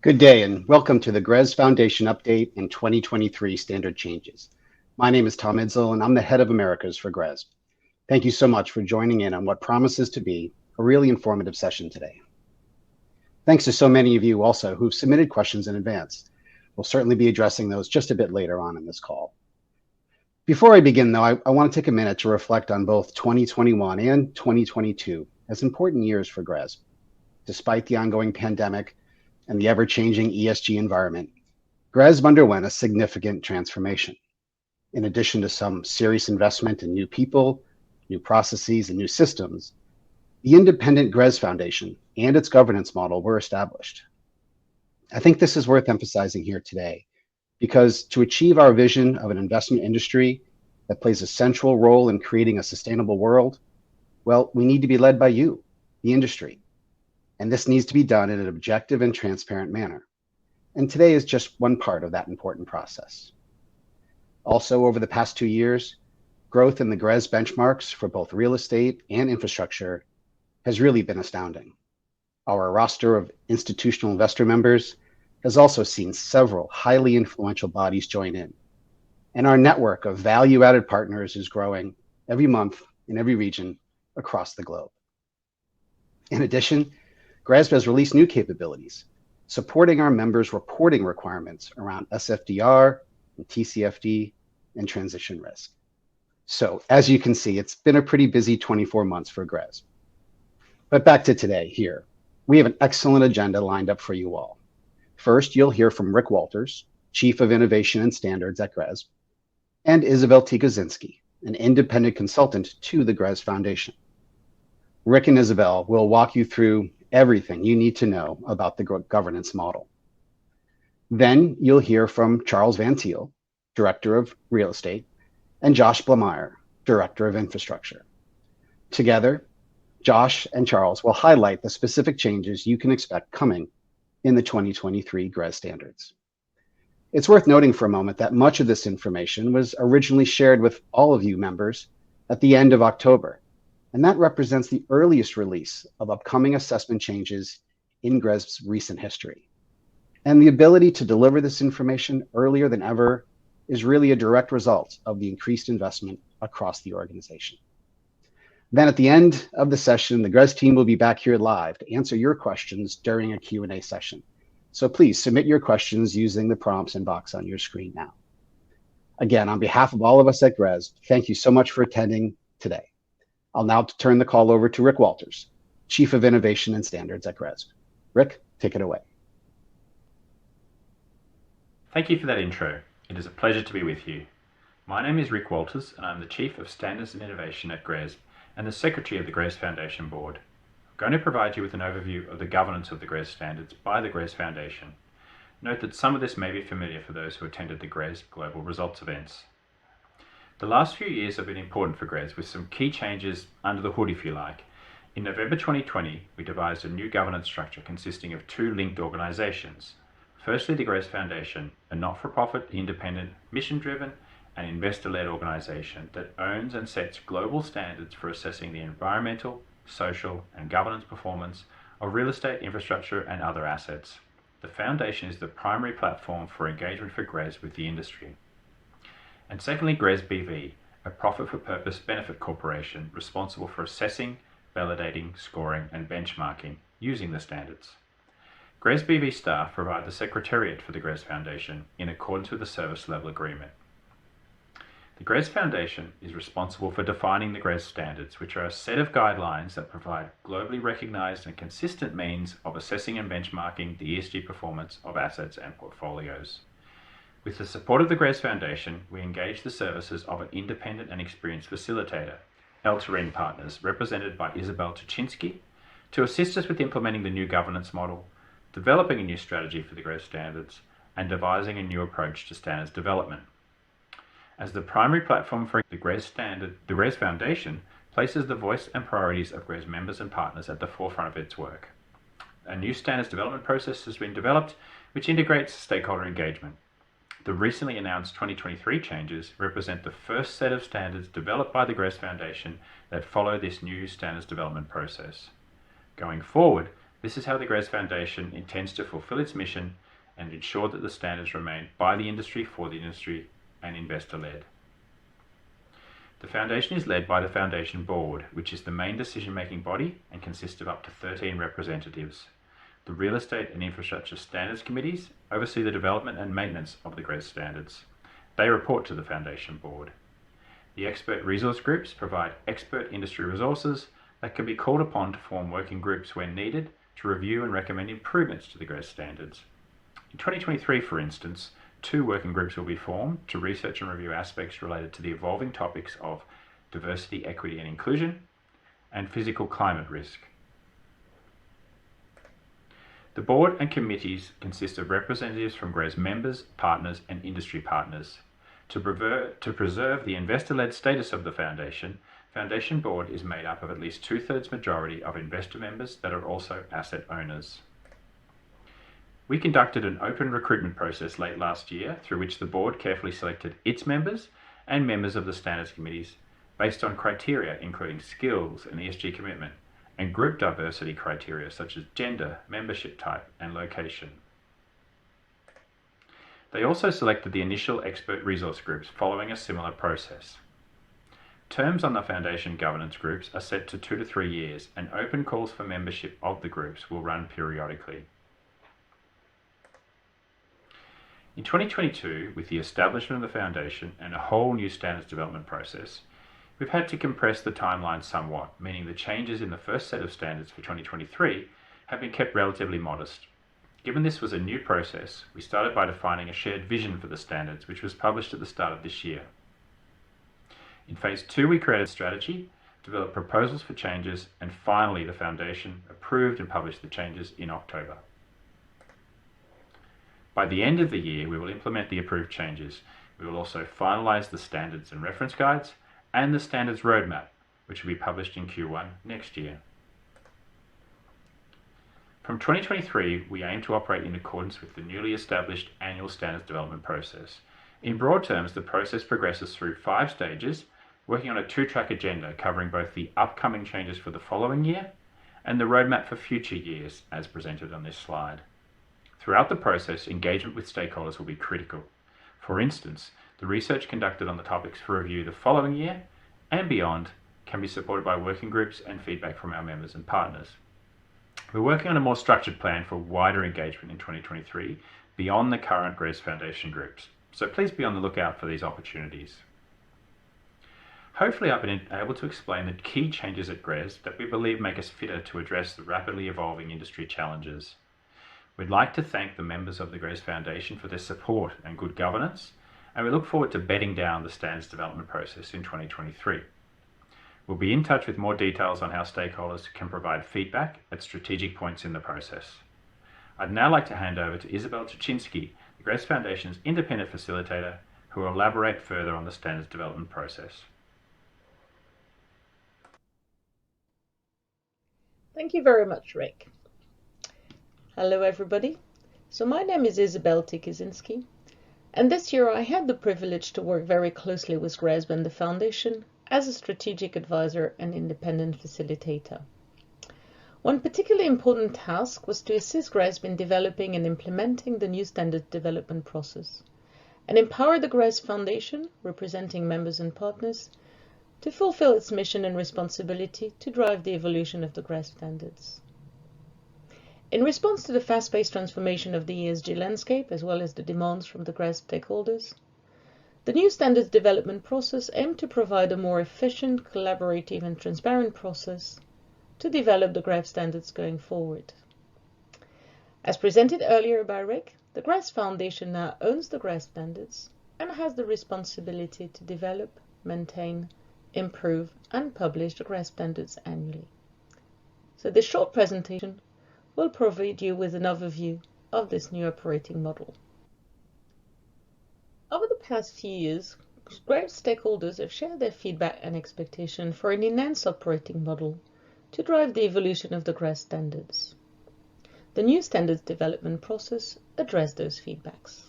Good day and welcome to the GRESB Foundation Update and 2023 Standard Changes. My name is Tom Idsel and I'm the head of Americas for GRESB. Thank you so much for joining in on what promises to be a really informative session today. Thanks to so many of you also who've submitted questions in advance. We'll certainly be addressing those just a bit later on in this call. Before I begin though, I want to take a minute to reflect on both 2021 and 2022 as important years for GRESB. Despite the ongoing pandemic and the ever-changing ESG environment, GRESB underwent a significant transformation. In addition to some serious investment in new people, new processes, and new systems, the independent GRESB Foundation and its governance model were established. I think this is worth emphasizing here today, because to achieve our vision of an investment industry that plays a central role in creating a sustainable world, well, we need to be led by you, the industry. And this needs to be done in an objective and transparent manner. And today is just one part of that important process. Also, over the past 2 years, growth in the GRESB benchmarks for both real estate and infrastructure has really been astounding. Our roster of institutional investor members has also seen several highly influential bodies join in. And our network of value-added partners is growing every month in every region across the globe. In addition, GRESB has released new capabilities, supporting our members' reporting requirements around SFDR and TCFD and transition risk. So as you can see, it's been a pretty busy 24 months for GRESB. But back to today here, we have an excellent agenda lined up for you all. First, you'll hear from Rick Walters, Chief of Innovation and Standards at GRESB, and Isabelle Tykoczinski, an independent consultant to the GRESB Foundation. Rick and Isabelle will walk you through everything you need to know about the governance model. Then you'll hear from Charles van Thiel, Director of Real Estate, and Josh Blamire, Director of Infrastructure. Together, Josh and Charles will highlight the specific changes you can expect coming in the 2023 GRESB standards. It's worth noting for a moment that much of this information was originally shared with all of you members at the end of October, and that represents the earliest release of upcoming assessment changes in GRESB's recent history. And the ability to deliver this information earlier than ever is really a direct result of the increased investment across the organization. Then at the end of the session, the GRESB team will be back here live to answer your questions during a Q&A session. So please submit your questions using the prompts and box on your screen now. Again, on behalf of all of us at GRESB, thank you so much for attending today. I'll now turn the call over to Rick Walters, Chief of Innovation and Standards at GRESB. Rick, take it away. Thank you for that intro. It is a pleasure to be with you. My name is Rick Walters and I'm the Chief of Standards and Innovation at GRESB and the Secretary of the GRESB Foundation Board. I'm going to provide you with an overview of the governance of the GRESB standards by the GRESB Foundation. Note that some of this may be familiar for those who attended the GRESB Global Results events. The last few years have been important for GRESB with some key changes under the hood, if you like. In November 2020, we devised a new governance structure consisting of two linked organisations. Firstly, the GRESB Foundation, a not-for-profit, independent, mission-driven and investor-led organisation that owns and sets global standards for assessing the environmental, social and governance performance of real estate, infrastructure and other assets. The Foundation is the primary platform for engagement for GRESB with the industry. And secondly, GRESB BV, a profit-for-purpose benefit corporation responsible for assessing, validating, scoring and benchmarking using the standards. GRESB BV staff provide the secretariat for the GRESB Foundation in accordance with the service level agreement. The GRESB Foundation is responsible for defining the GRESB standards, which are a set of guidelines that provide globally recognised and consistent means of assessing and benchmarking the ESG performance of assets and portfolios. With the support of the GRESB Foundation, we engage the services of an independent and experienced facilitator, Altarine Partners, represented by Isabelle Tykoczinski, to assist us with implementing the new governance model, developing a new strategy for the GRESB standards, and devising a new approach to standards development. As the primary platform for the GRESB Foundation places the voice and priorities of GRESB members and partners at the forefront of its work. A new standards development process has been developed, which integrates stakeholder engagement. The recently announced 2023 changes represent the first set of standards developed by the GRESB Foundation that follow this new standards development process. Going forward, This is how the GRESB Foundation intends to fulfill its mission and ensure that the standards remain by the industry, for the industry, and investor-led. The Foundation is led by the Foundation Board, which is the main decision-making body and consists of up to 13 representatives. The Real Estate and Infrastructure Standards Committees oversee the development and maintenance of the GRESB standards. They report to the Foundation Board. The expert resource groups provide expert industry resources that can be called upon to form working groups when needed to review and recommend improvements to the GRESB standards. In 2023, for instance, 2 working groups will be formed to research and review aspects related to the evolving topics of diversity, equity and inclusion and physical climate risk. The board and committees consist of representatives from GRESB members, partners and industry partners. To preserve the investor-led status of the Foundation, Foundation Board is made up of at least 2/3 majority of investor members that are also asset owners. We conducted an open recruitment process late last year through which the board carefully selected its members and members of the standards committees based on criteria including skills and ESG commitment and group diversity criteria such as gender, membership type and location. They also selected the initial expert resource groups following a similar process. Terms on the Foundation governance groups are set to 2 to 3 years and open calls for membership of the groups will run periodically. In 2022, with the establishment of the Foundation and a whole new standards development process, we've had to compress the timeline somewhat, meaning the changes in the first set of standards for 2023 have been kept relatively modest. Given this was a new process, we started by defining a shared vision for the standards, which was published at the start of this year. In Phase 2, we created a strategy, developed proposals for changes, and finally the Foundation approved and published the changes in October. By the end of the year, we will implement the approved changes. We will also finalise the standards and reference guides and the standards roadmap, which will be published in Q1 next year. From 2023, we aim to operate in accordance with the newly established annual standards development process. In broad terms, the process progresses through 5 stages, working on a 2-track agenda covering both the upcoming changes for the following year and the roadmap for future years, as presented on this slide. Throughout the process, engagement with stakeholders will be critical. For instance, the research conducted on the topics for review the following year and beyond can be supported by working groups and feedback from our members and partners. We're working on a more structured plan for wider engagement in 2023 beyond the current GRESB Foundation groups, so please be on the lookout for these opportunities. Hopefully I've been able to explain the key changes at GRESB that we believe make us fitter to address the rapidly evolving industry challenges. We'd like to thank the members of the GRESB Foundation for their support and good governance, and we look forward to bedding down the standards development process in 2023. We'll be in touch with more details on how stakeholders can provide feedback at strategic points in the process. I'd now like to hand over to Isabelle Tykoczinski, the GRESB Foundation's independent facilitator, who will elaborate further on the standards development process. Thank you very much, Rick. Hello everybody. So my name is Isabelle Tykoczinski, and this year I had the privilege to work very closely with GRESB and the Foundation as a strategic advisor and independent facilitator. One particularly important task was to assist GRESB in developing and implementing the new standard development process and empower the GRESB Foundation, representing members and partners, to fulfill its mission and responsibility to drive the evolution of the GRESB standards. In response to the fast-paced transformation of the ESG landscape, as well as the demands from the GRESB stakeholders, the new standards development process aimed to provide a more efficient, collaborative and transparent process to develop the GRESB standards going forward. As presented earlier by Rick, the GRESB Foundation now owns the GRESB standards and has the responsibility to develop, maintain, improve and publish the GRESB standards annually. So this short presentation will provide you with an overview of this new operating model. Over the past few years, GRESB stakeholders have shared their feedback and expectation for an enhanced operating model to drive the evolution of the GRESB standards. The new standards development process addressed those feedbacks.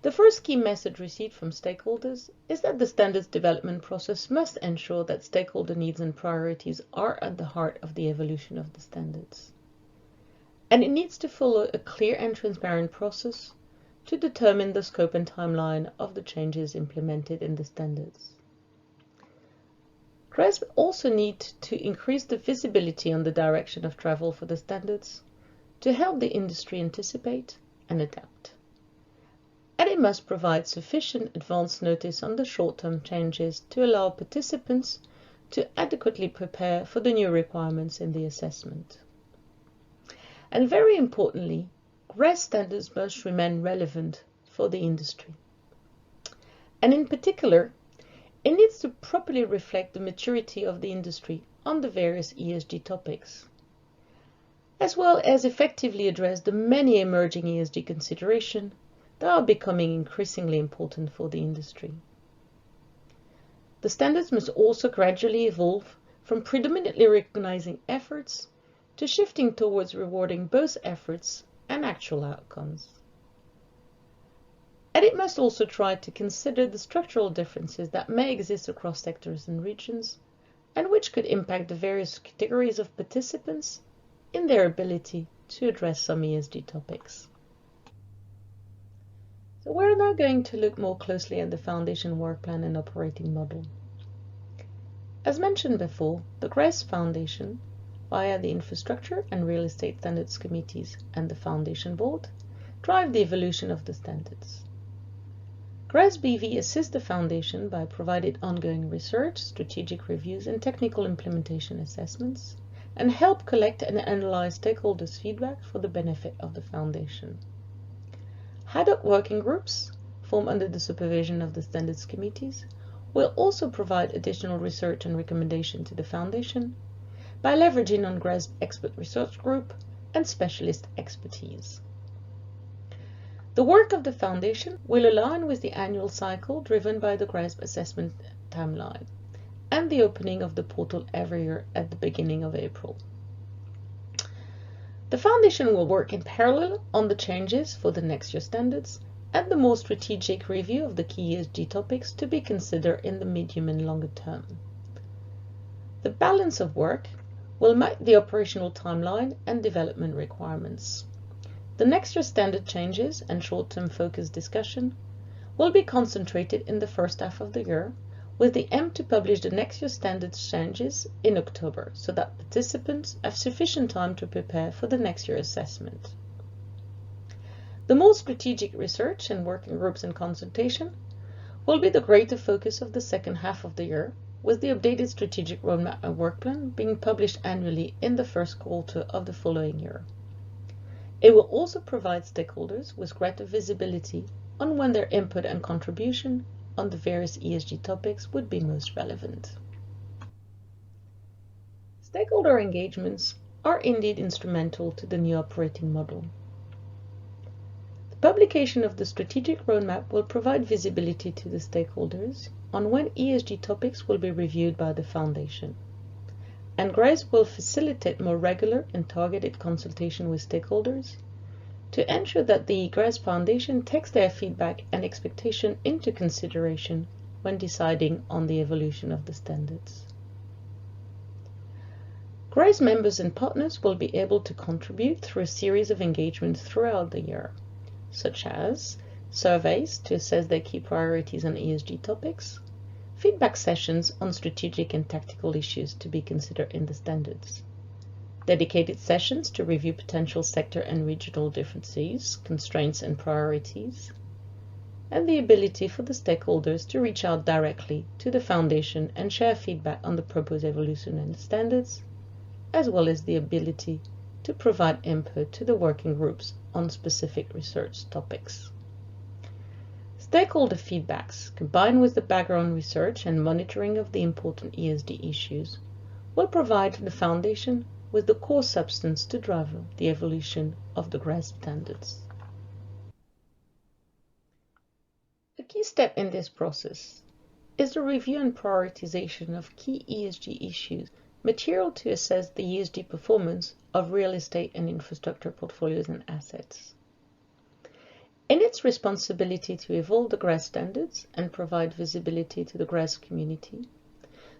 The first key message received from stakeholders is that the standards development process must ensure that stakeholder needs and priorities are at the heart of the evolution of the standards. and it needs to follow a clear and transparent process to determine the scope and timeline of the changes implemented in the standards. GRESB also needs to increase the visibility on the direction of travel for the standards to help the industry anticipate and adapt. And it must provide sufficient advance notice on the short-term changes to allow participants to adequately prepare for the new requirements in the assessment. And very importantly, GRESB standards must remain relevant for the industry. And in particular, it needs to properly reflect the maturity of the industry on the various ESG topics, as well as effectively address the many emerging ESG considerations that are becoming increasingly important for the industry. The standards must also gradually evolve from predominantly recognizing efforts to shifting towards rewarding both efforts and actual outcomes. And it must also try to consider the structural differences that may exist across sectors and regions, and which could impact the various categories of participants in their ability to address some ESG topics. So we're now going to look more closely at the Foundation work plan and operating model. As mentioned before, the GRESB Foundation, via the Infrastructure and Real Estate Standards Committees and the Foundation Board, drive the evolution of the standards. GRESB BV assists the Foundation by providing ongoing research, strategic reviews, and technical implementation assessments, and help collect and analyze stakeholders' feedback for the benefit of the Foundation. Ad hoc working groups, formed under the supervision of the Standards Committees, will also provide additional research and recommendation to the Foundation by leveraging on GRESB Expert Research Group and specialist expertise. The work of the Foundation will align with the annual cycle driven by the GRESB assessment timeline and the opening of the portal every year at the beginning of April. The Foundation will work in parallel on the changes for the next year's standards and the more strategic review of the key ESG topics to be considered in the medium and longer term. The balance of work will match the operational timeline and development requirements. The next year's standard changes and short-term focus discussion will be concentrated in the first half of the year, with the aim to publish the next year's standards changes in October, so that participants have sufficient time to prepare for the next year's assessment. The more strategic research and working groups and consultation will be the greater focus of the second half of the year, with the updated strategic roadmap and work plan being published annually in the first quarter of the following year. It will also provide stakeholders with greater visibility on when their input and contribution on the various ESG topics would be most relevant. Stakeholder engagements are indeed instrumental to the new operating model. The publication of the strategic roadmap will provide visibility to the stakeholders on when ESG topics will be reviewed by the Foundation. And GRESB will facilitate more regular and targeted consultation with stakeholders to ensure that the GRESB Foundation takes their feedback and expectation into consideration when deciding on the evolution of the standards. GRESB members and partners will be able to contribute through a series of engagements throughout the year, such as surveys to assess their key priorities on ESG topics, feedback sessions on strategic and tactical issues to be considered in the standards, dedicated sessions to review potential sector and regional differences, constraints and priorities, and the ability for the stakeholders to reach out directly to the Foundation and share feedback on the proposed evolution and standards, as well as the ability to provide input to the working groups on specific research topics. Stakeholder feedbacks, combined with the background research and monitoring of the important ESG issues, will provide the Foundation with the core substance to drive the evolution of the GRESB standards. A key step in this process is the review and prioritization of key ESG issues, material to assess the ESG performance of real estate and infrastructure portfolios and assets. In its responsibility to evolve the GRESB standards and provide visibility to the GRESB community,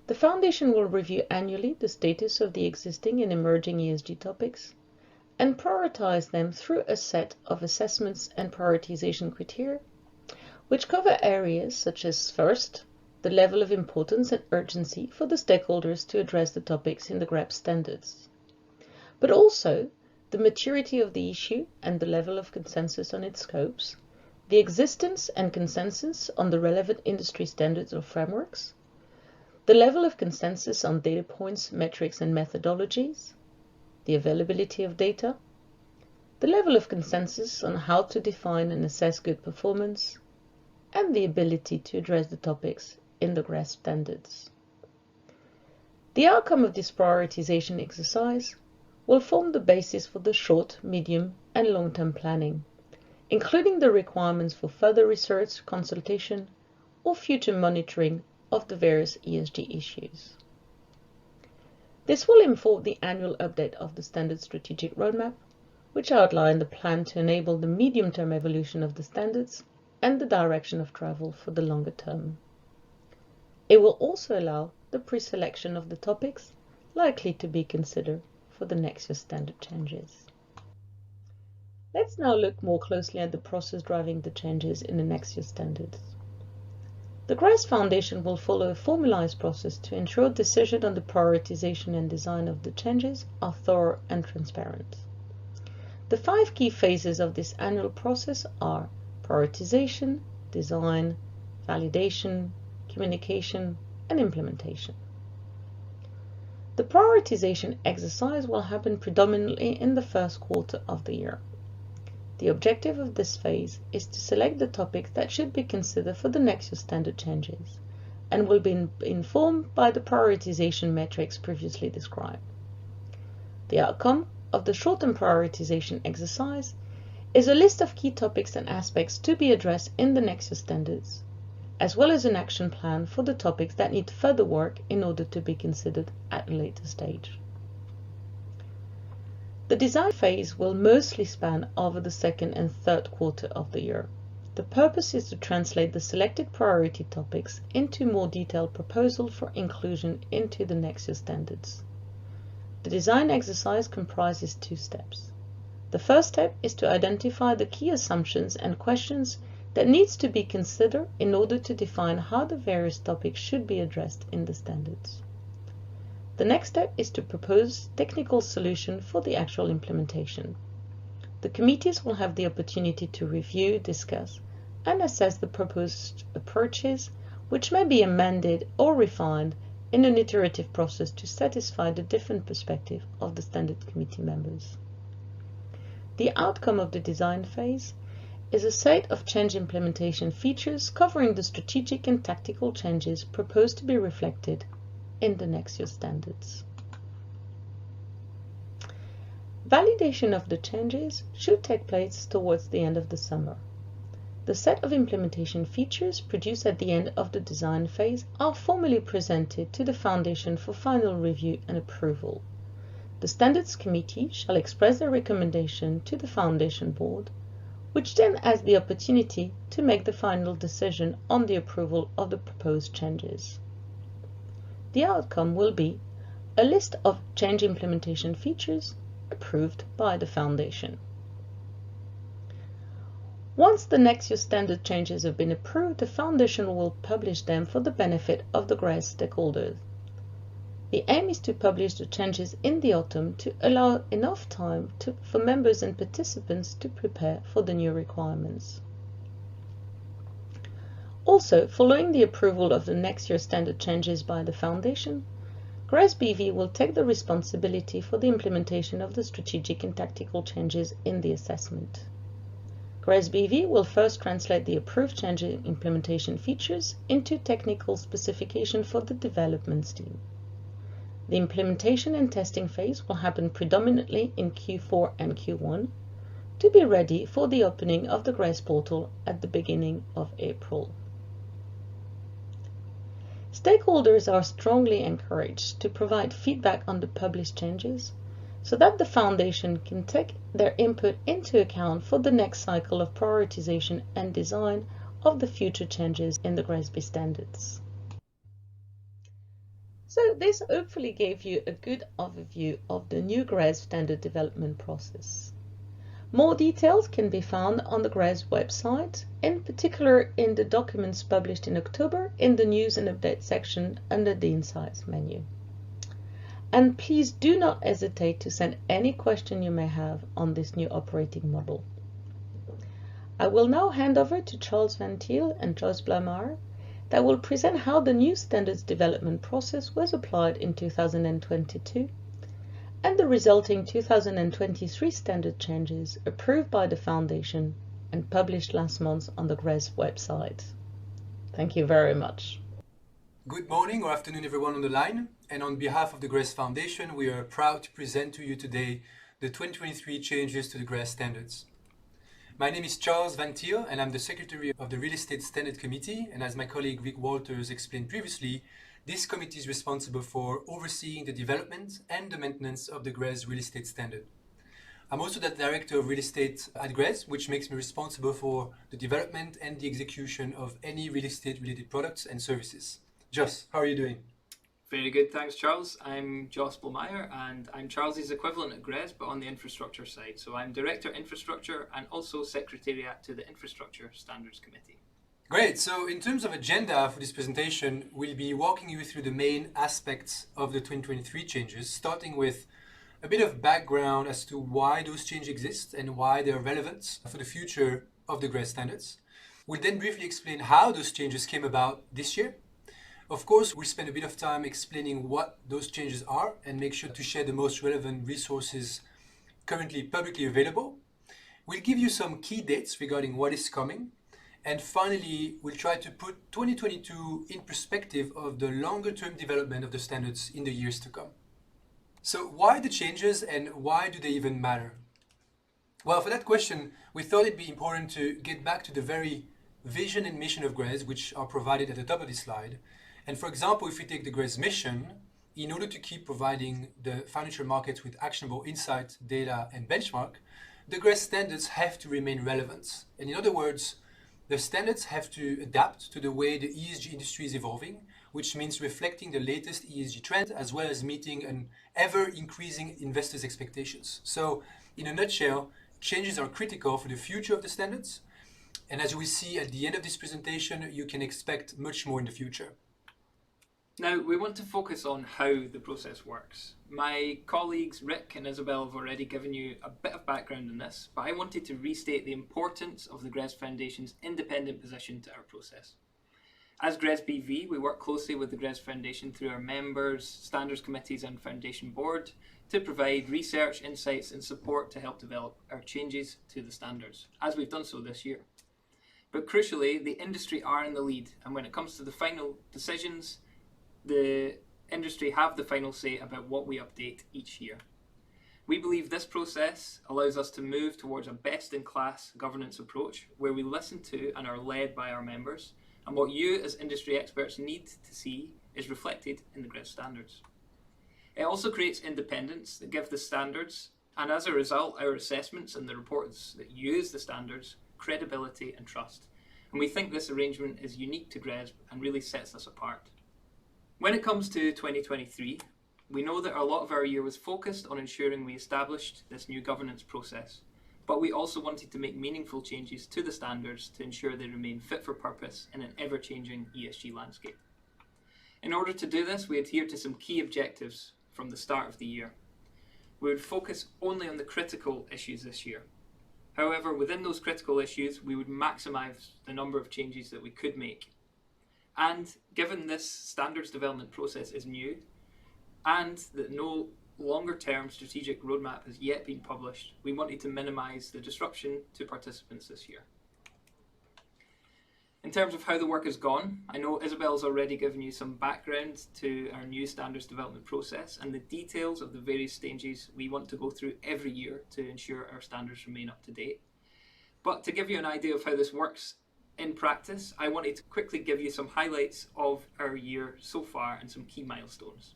the Foundation will review annually the status of the existing and emerging ESG topics, and prioritize them through a set of assessments and prioritization criteria, which cover areas such as, first, the level of importance and urgency for the stakeholders to address the topics in the GRESB standards, but also the maturity of the issue and the level of consensus on its scopes, the existence and consensus on the relevant industry standards or frameworks, the level of consensus on data points, metrics, and methodologies, the availability of data, the level of consensus on how to define and assess good performance, and the ability to address the topics in the GRESB standards. The outcome of this prioritization exercise will form the basis for the short, medium, and long-term planning, including the requirements for further research, consultation, or future monitoring of the various ESG issues. This will inform the annual update of the Standard Strategic Roadmap, which outline the plan to enable the medium-term evolution of the standards and the direction of travel for the longer term. It will also allow the pre-selection of the topics likely to be considered for the next year's standard changes. Let's now look more closely at the process driving the changes in the next year's standards. The GRESB Foundation will follow a formalized process to ensure decision on the prioritization and design of the changes are thorough and transparent. The 5 key phases of this annual process are prioritization, design, validation, communication, and implementation. The prioritization exercise will happen predominantly in the first quarter of the year. The objective of this phase is to select the topics that should be considered for the next year's standard changes and will be informed by the prioritization metrics previously described. The outcome of the short-term prioritization exercise is a list of key topics and aspects to be addressed in the next year's standards, as well as an action plan for the topics that need further work in order to be considered at a later stage. The design phase will mostly span over the second and third quarter of the year. The purpose is to translate the selected priority topics into more detailed proposals for inclusion into the next year's standards. The design exercise comprises 2 steps. The first step is to identify the key assumptions and questions that needs to be considered in order to define how the various topics should be addressed in the standards. The next step is to propose technical solution for the actual implementation. The committees will have the opportunity to review, discuss, and assess the proposed approaches, which may be amended or refined in an iterative process to satisfy the different perspectives of the standard committee members. The outcome of the design phase is a set of change implementation features covering the strategic and tactical changes proposed to be reflected in the next year's standards. Validation of the changes should take place towards the end of the summer. The set of implementation features produced at the end of the design phase are formally presented to the Foundation for final review and approval. The Standards Committee shall express their recommendation to the Foundation Board, which then has the opportunity to make the final decision on the approval of the proposed changes. The outcome will be a list of change implementation features approved by the Foundation. Once the next year's standard changes have been approved, the Foundation will publish them for the benefit of the GRESB stakeholders. The aim is to publish the changes in the autumn to allow enough time for members and participants to prepare for the new requirements. Also, following the approval of the next year's standard changes by the Foundation, GRESB will take the responsibility for the implementation of the strategic and tactical changes in the assessment. GRESB will first translate the approved change implementation features into technical specification for the development team. The implementation and testing phase will happen predominantly in Q4 and Q1 to be ready for the opening of the GRESB portal at the beginning of April. Stakeholders are strongly encouraged to provide feedback on the published changes so that the Foundation can take their input into account for the next cycle of prioritization and design of the future changes in the GRESB standards. So this hopefully gave you a good overview of the new GRESB standard development process. More details can be found on the GRESB website, in particular in the documents published in October in the News and Update section under the Insights menu. And please do not hesitate to send any question you may have on this new operating model. I will now hand over to Charles van Thiel and Joyce Blamire that will present how the new standards development process was applied in 2022 and the resulting 2023 standard changes approved by the Foundation and published last month on the GRESB website. Thank you very much. Good morning or afternoon everyone on the line, and on behalf of the GRESB Foundation, we are proud to present to you today the 2023 changes to the GRESB standards. My name is Charles van Thiel and I'm the Secretary of the Real Estate Standards Committee, and as my colleague Rick Walters explained previously, this committee is responsible for overseeing the development and the maintenance of the GRESB Real Estate Standard. I'm also the Director of Real Estate at GRESB, which makes me responsible for the development and the execution of any real estate related products and services. Joss, how are you doing? Very good, thanks Charles. I'm Joss Blamire and I'm Charles's equivalent at GRESB but on the infrastructure side. So I'm Director Infrastructure and also Secretariat to the Infrastructure Standards Committee. Great, so in terms of agenda for this presentation, we'll be walking you through the main aspects of the 2023 changes, starting with a bit of background as to why those changes exist and why they're relevant for the future of the GRESB standards. We'll then briefly explain how those changes came about this year. Of course, we'll spend a bit of time explaining what those changes are and make sure to share the most relevant resources currently publicly available. We'll give you some key dates regarding what is coming. And finally, we'll try to put 2022 in perspective of the longer-term development of the standards in the years to come. So why the changes and why do they even matter? Well, for that question, we thought it'd be important to get back to the very vision and mission of GRESB, which are provided at the top of this slide. And for example, if we take the GRESB mission, in order to keep providing the financial markets with actionable insight, data, and benchmark, the GRESB standards have to remain relevant. And in other words, the standards have to adapt to the way the ESG industry is evolving, which means reflecting the latest ESG trend as well as meeting an ever-increasing investors' expectations. So, in a nutshell, changes are critical for the future of the standards. And as you will see at the end of this presentation, you can expect much more in the future. Now, we want to focus on how the process works. My colleagues Rick and Isabelle have already given you a bit of background on this, but I wanted to restate the importance of the GRESB Foundation's independent position to our process. As GRESB BV, we work closely with the GRESB Foundation through our members, standards committees and foundation board to provide research, insights and support to help develop our changes to the standards, as we've done so this year. But crucially, the industry are in the lead, and when it comes to the final decisions, the industry have the final say about what we update each year. We believe this process allows us to move towards a best-in-class governance approach where we listen to and are led by our members, and what you as industry experts need to see is reflected in the GRESB standards. It also creates independence that gives the standards, and as a result, our assessments and the reports that use the standards, credibility and trust. And we think this arrangement is unique to GRESB and really sets us apart. When it comes to 2023, we know that a lot of our year was focused on ensuring we established this new governance process, but we also wanted to make meaningful changes to the standards to ensure they remain fit for purpose in an ever-changing ESG landscape. In order to do this, we adhered to some key objectives from the start of the year. We would focus only on the critical issues this year. However, within those critical issues, we would maximise the number of changes that we could make. And given this standards development process is new and that no longer-term strategic roadmap has yet been published, we wanted to minimise the disruption to participants this year. In terms of how the work has gone, I know Isabelle's already given you some background to our new standards development process and the details of the various stages we want to go through every year to ensure our standards remain up to date. But to give you an idea of how this works in practice, I wanted to quickly give you some highlights of our year so far and some key milestones.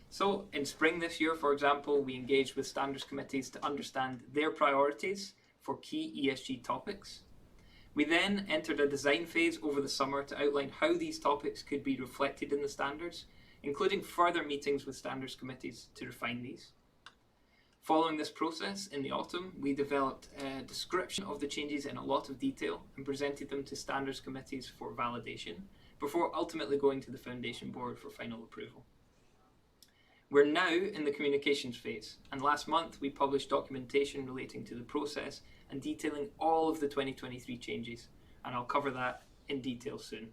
So in spring this year, for example, we engaged with standards committees to understand their priorities for key ESG topics. We then entered a design phase over the summer to outline how these topics could be reflected in the standards, including further meetings with standards committees to refine these. Following this process, in the autumn, we developed a description of the changes in a lot of detail and presented them to standards committees for validation, before ultimately going to the Foundation Board for final approval. We're now in the communications phase, and last month we published documentation relating to the process and detailing all of the 2023 changes, and I'll cover that in detail soon.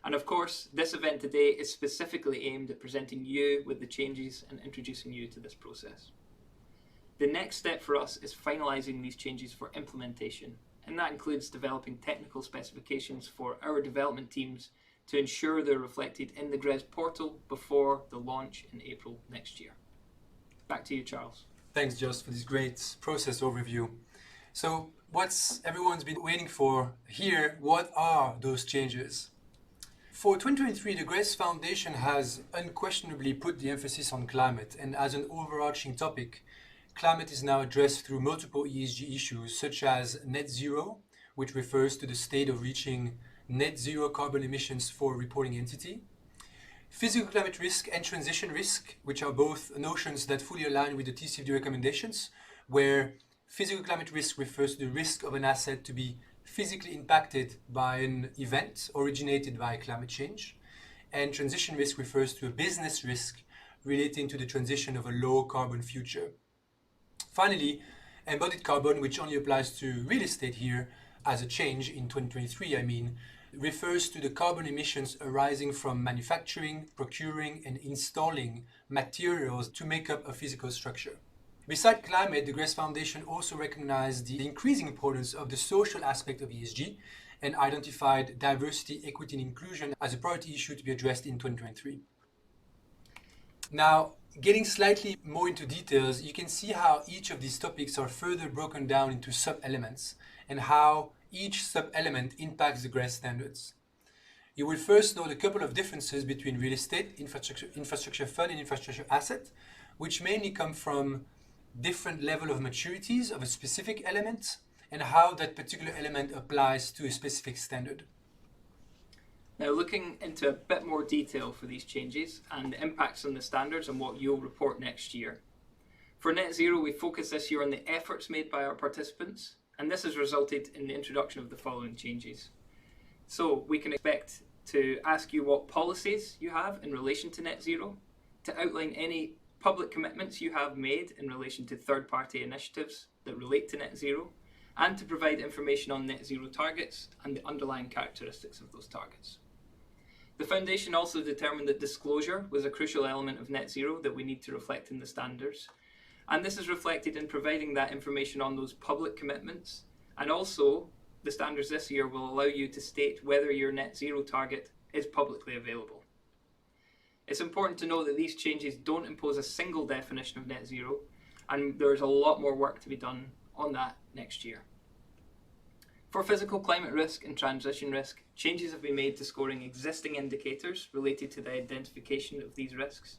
And of course, this event today is specifically aimed at presenting you with the changes and introducing you to this process. The next step for us is finalising these changes for implementation, and that includes developing technical specifications for our development teams to ensure they're reflected in the GRESB portal before the launch in April next year. Back to you, Charles. Thanks, Joss, for this great process overview. So what's everyone's been waiting for here? What are those changes? For 2023, the GRESB Foundation has unquestionably put the emphasis on climate, and as an overarching topic, climate is now addressed through multiple ESG issues such as net zero, which refers to the state of reaching net zero carbon emissions for a reporting entity, physical climate risk and transition risk, which are both notions that fully align with the TCFD recommendations, where physical climate risk refers to the risk of an asset to be physically impacted by an event originated by climate change, and transition risk refers to a business risk relating to the transition of a low carbon future. Finally, embodied carbon, which only applies to real estate here as a change in 2023, refers to the carbon emissions arising from manufacturing, procuring, and installing materials to make up a physical structure. Besides climate, the GRESB Foundation also recognized the increasing importance of the social aspect of ESG and identified diversity, equity, and inclusion as a priority issue to be addressed in 2023. Now, getting slightly more into details, you can see how each of these topics are further broken down into sub-elements and how each sub-element impacts the GRESB standards. You will first note a couple of differences between real estate, infrastructure fund, and infrastructure asset, which mainly come from different level of maturities of a specific element and how that particular element applies to a specific standard. Now, looking into a bit more detail for these changes and the impacts on the standards and what you'll report next year. For net zero, we focus this year on the efforts made by our participants, and this has resulted in the introduction of the following changes. So we can expect to ask you what policies you have in relation to net zero, to outline any public commitments you have made in relation to third-party initiatives that relate to net zero, and to provide information on net zero targets and the underlying characteristics of those targets. The Foundation also determined that disclosure was a crucial element of net zero that we need to reflect in the standards. And this is reflected in providing that information on those public commitments. And also, the standards this year will allow you to state whether your net zero target is publicly available. It's important to note that these changes don't impose a single definition of net zero, and there's a lot more work to be done on that next year. For physical climate risk and transition risk, changes have been made to scoring existing indicators related to the identification of these risks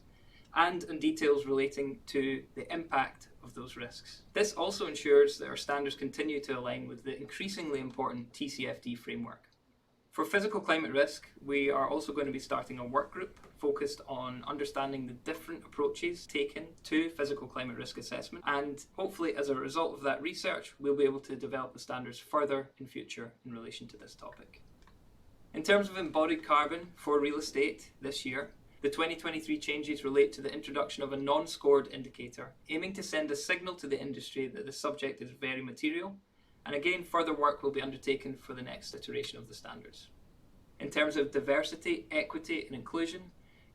and in details relating to the impact of those risks. This also ensures that our standards continue to align with the increasingly important TCFD framework. For physical climate risk, we are also going to be starting a work group focused on understanding the different approaches taken to physical climate risk assessment, and hopefully as a result of that research we'll be able to develop the standards further in future in relation to this topic. In terms of embodied carbon for real estate this year, the 2023 changes relate to the introduction of a non-scored indicator, aiming to send a signal to the industry that the subject is very material, and again further work will be undertaken for the next iteration of the standards. In terms of diversity, equity and inclusion,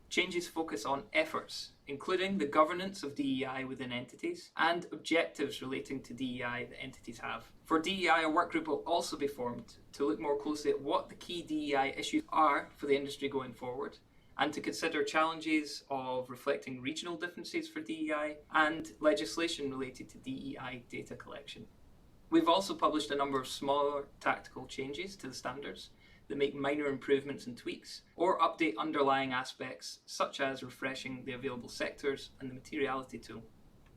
changes focus on efforts, including the governance of DEI within entities and objectives relating to DEI that entities have. For DEI, a work group will also be formed to look more closely at what the key DEI issues are for the industry going forward, and to consider challenges of reflecting regional differences for DEI and legislation related to DEI data collection. We've also published a number of smaller tactical changes to the standards that make minor improvements and tweaks, or update underlying aspects such as refreshing the available sectors and the materiality tool.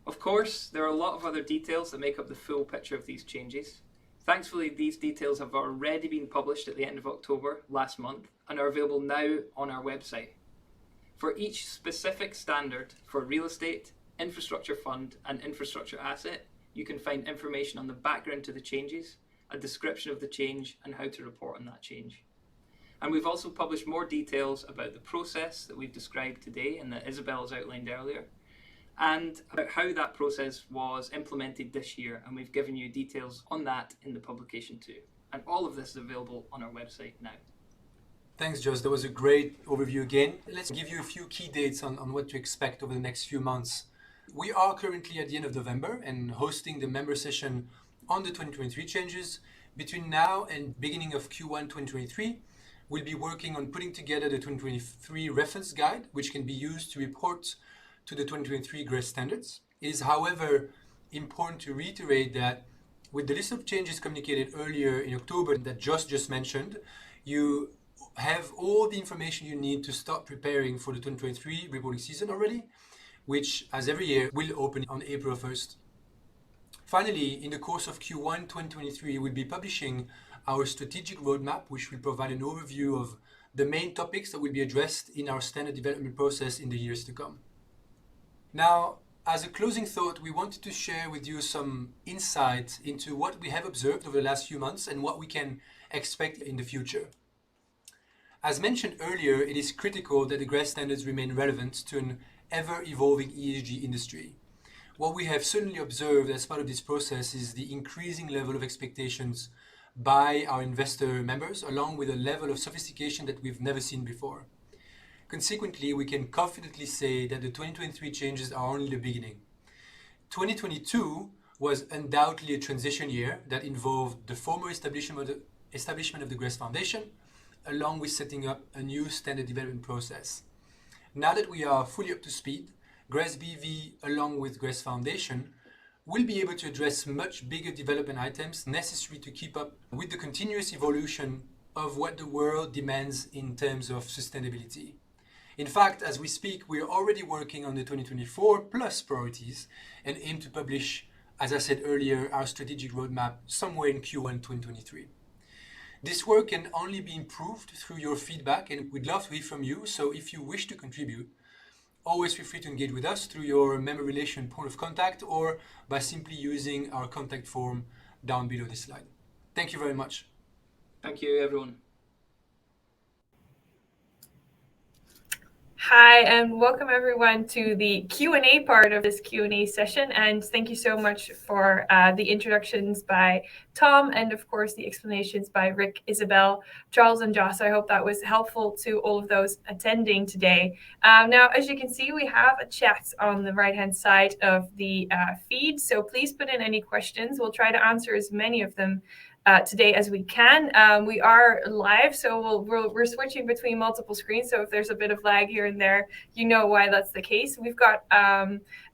Of course, there are a lot of other details that make up the full picture of these changes. Thankfully, these details have already been published at the end of October last month and are available now on our website. For each specific standard for real estate, infrastructure fund, and infrastructure asset, you can find information on the background to the changes, a description of the change, and how to report on that change. And we've also published more details about the process that we've described today and that Isabelle has outlined earlier, and about how that process was implemented this year. And we've given you details on that in the publication too. And all of this is available on our website now. Thanks, Joss. That was a great overview again. Let's give you a few key dates on what to expect over the next few months. We are currently at the end of November and hosting the member session on the 2023 changes. Between now and beginning of Q1 2023, we'll be working on putting together the 2023 reference guide, which can be used to report to the 2023 GRESB standards. It is, however, important to reiterate that with the list of changes communicated earlier in October that Joss just mentioned, you have all the information you need to start preparing for the 2023 reporting season already, which, as every year, will open on April 1st. Finally, in the course of Q1 2023, we'll be publishing our strategic roadmap, which will provide an overview of the main topics that will be addressed in our standard development process in the years to come. Now, as a closing thought, we wanted to share with you some insight into what we have observed over the last few months and what we can expect in the future. As mentioned earlier, it is critical that the GRESB standards remain relevant to an ever-evolving ESG industry. What we have certainly observed as part of this process is the increasing level of expectations by our investor members, along with a level of sophistication that we've never seen before. Consequently, we can confidently say that the 2023 changes are only the beginning. 2022 was undoubtedly a transition year that involved the former establishment of the GRESB Foundation, along with setting up a new standard development process. Now that we are fully up to speed, GRESB, along with GRESB Foundation, will be able to address much bigger development items necessary to keep up with the continuous evolution of what the world demands in terms of sustainability. In fact, as we speak, we are already working on the 2024 plus priorities and aim to publish, as I said earlier, our strategic roadmap somewhere in Q1 2023. This work can only be improved through your feedback, and we'd love to hear from you. So if you wish to contribute, always feel free to engage with us through your member relation point of contact or by simply using our contact form down below this slide. Thank you very much. Thank you, everyone. Hi, and welcome everyone to the Q&A part of this Q&A session. And thank you so much for the introductions by Tom and of course the explanations by Rick, Isabelle, Charles and Joss. I hope that was helpful to all of those attending today. Now, as you can see, we have a chat on the right-hand side of the feed. So please put in any questions. We'll try to answer as many of them today as we can. We are live, so we're switching between multiple screens. So if there's a bit of lag here and there, you know why that's the case. We've got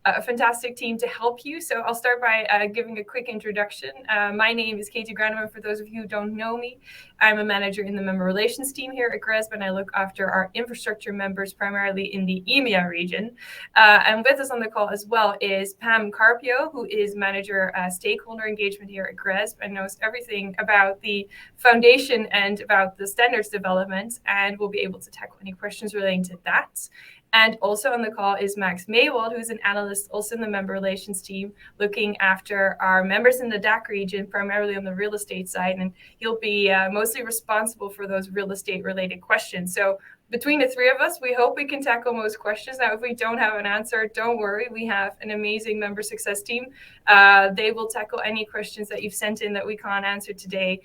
a fantastic team to help you. So I'll start by giving a quick introduction. My name is Katie Graneman. For those of you who don't know me, I'm a manager in the member relations team here at GRESB, and I look after our infrastructure members primarily in the EMEA region. And with us on the call as well is Pam Carpio, who is manager stakeholder engagement here at GRESB and knows everything about the foundation and about the standards development, and will be able to tackle any questions relating to that. And also on the call is Max Maywald, who's an analyst also in the member relations team, looking after our members in the DACH region, primarily on the real estate side. And he'll be mostly responsible for those real estate related questions. So between the three of us, we hope we can tackle most questions. Now, if we don't have an answer, don't worry. We have an amazing member success team. They will tackle any questions that you've sent in that we can't answer today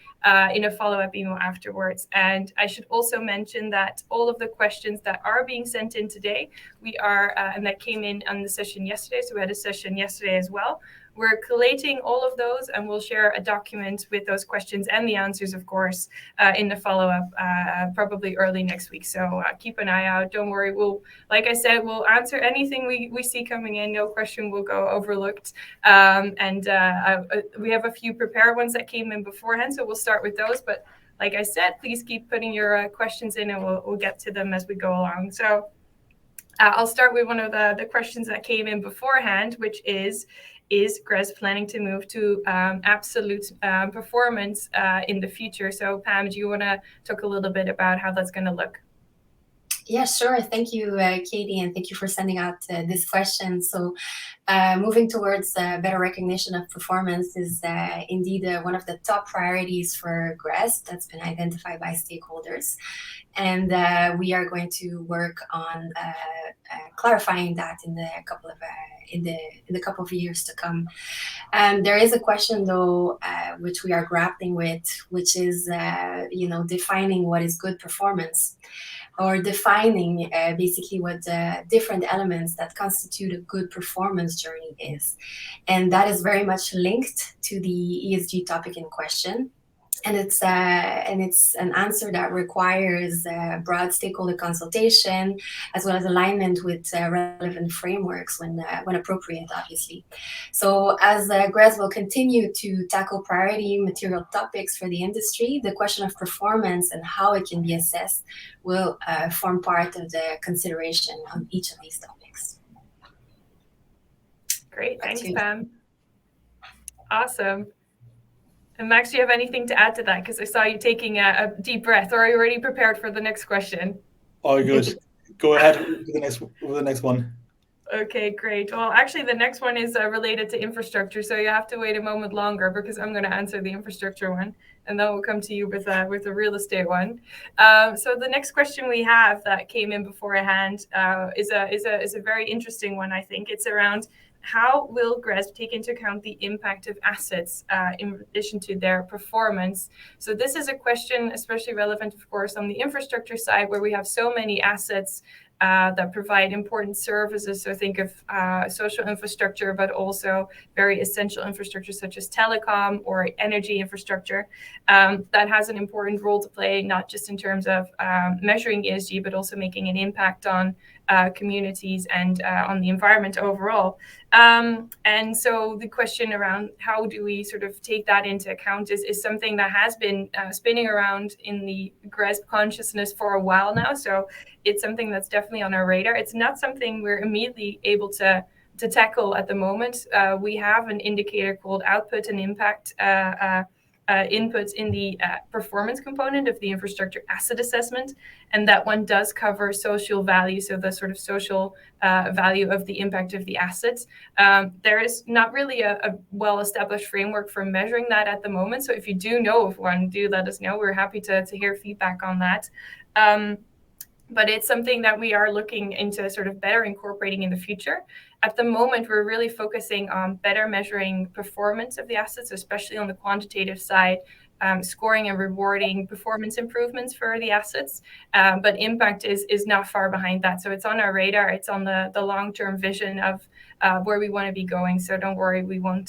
in a follow-up email afterwards. And I should also mention that all of the questions that are being sent in today, we are, and that came in on the session yesterday. So we had a session yesterday as well. We're collating all of those, and we'll share a document with those questions and the answers, of course, in the follow-up, probably early next week. So keep an eye out. Don't worry. Like I said, we'll answer anything we see coming in. No question will go overlooked. We have a few prepared ones that came in beforehand, so we'll start with those. But like I said, please keep putting your questions in, and we'll get to them as we go along. So I'll start with one of the questions that came in beforehand, which is GRESB planning to move to absolute performance in the future? So Pam, do you want to talk a little bit about how that's going to look? Yeah, sure. Thank you, Katie, and thank you for sending out this question. So moving towards better recognition of performance is indeed one of the top priorities for GRESB that's been identified by stakeholders. And we are going to work on clarifying that in the couple of years to come. There is a question, though, which we are grappling with, which is defining what is good performance, or defining basically what the different elements that constitute a good performance journey is. And that is very much linked to the ESG topic in question. And it's an answer that requires broad stakeholder consultation, as well as alignment with relevant frameworks when appropriate, obviously. So as GRESB will continue to tackle priority material topics for the industry, the question of performance and how it can be assessed will form part of the consideration on each of these topics. Great, thanks, Pam. Awesome. And Max, do you have anything to add to that? Because I saw you taking a deep breath. Or are you already prepared for the next question? Oh, good. Go ahead with the next one. Okay, great. Well, actually, the next one is related to infrastructure, so you have to wait a moment longer because I'm going to answer the infrastructure one, and then we'll come to you with a real estate one. So the next question we have that came in beforehand is a very interesting one. I think it's around how will GRESB take into account the impact of assets in addition to their performance? So this is a question especially relevant, of course, on the infrastructure side, where we have so many assets that provide important services. So think of social infrastructure, but also very essential infrastructure such as telecom or energy infrastructure that has an important role to play, not just in terms of measuring ESG, but also making an impact on communities and on the environment overall. And so the question around how do we sort of take that into account is something that has been spinning around in the GRESB consciousness for a while now. So it's something that's definitely on our radar. It's not something we're immediately able to tackle at the moment. We have an indicator called output and impact inputs in the performance component of the infrastructure asset assessment, and that one does cover social value, so the sort of social value of the impact of the assets. There is not really a well-established framework for measuring that at the moment, so if you do know of one, do let us know. We're happy to hear feedback on that. But it's something that we are looking into sort of better incorporating in the future. At the moment, we're really focusing on better measuring performance of the assets, especially on the quantitative side, scoring and rewarding performance improvements for the assets. But impact is not far behind that. So it's on our radar. It's on the long-term vision of where we want to be going. So don't worry, we won't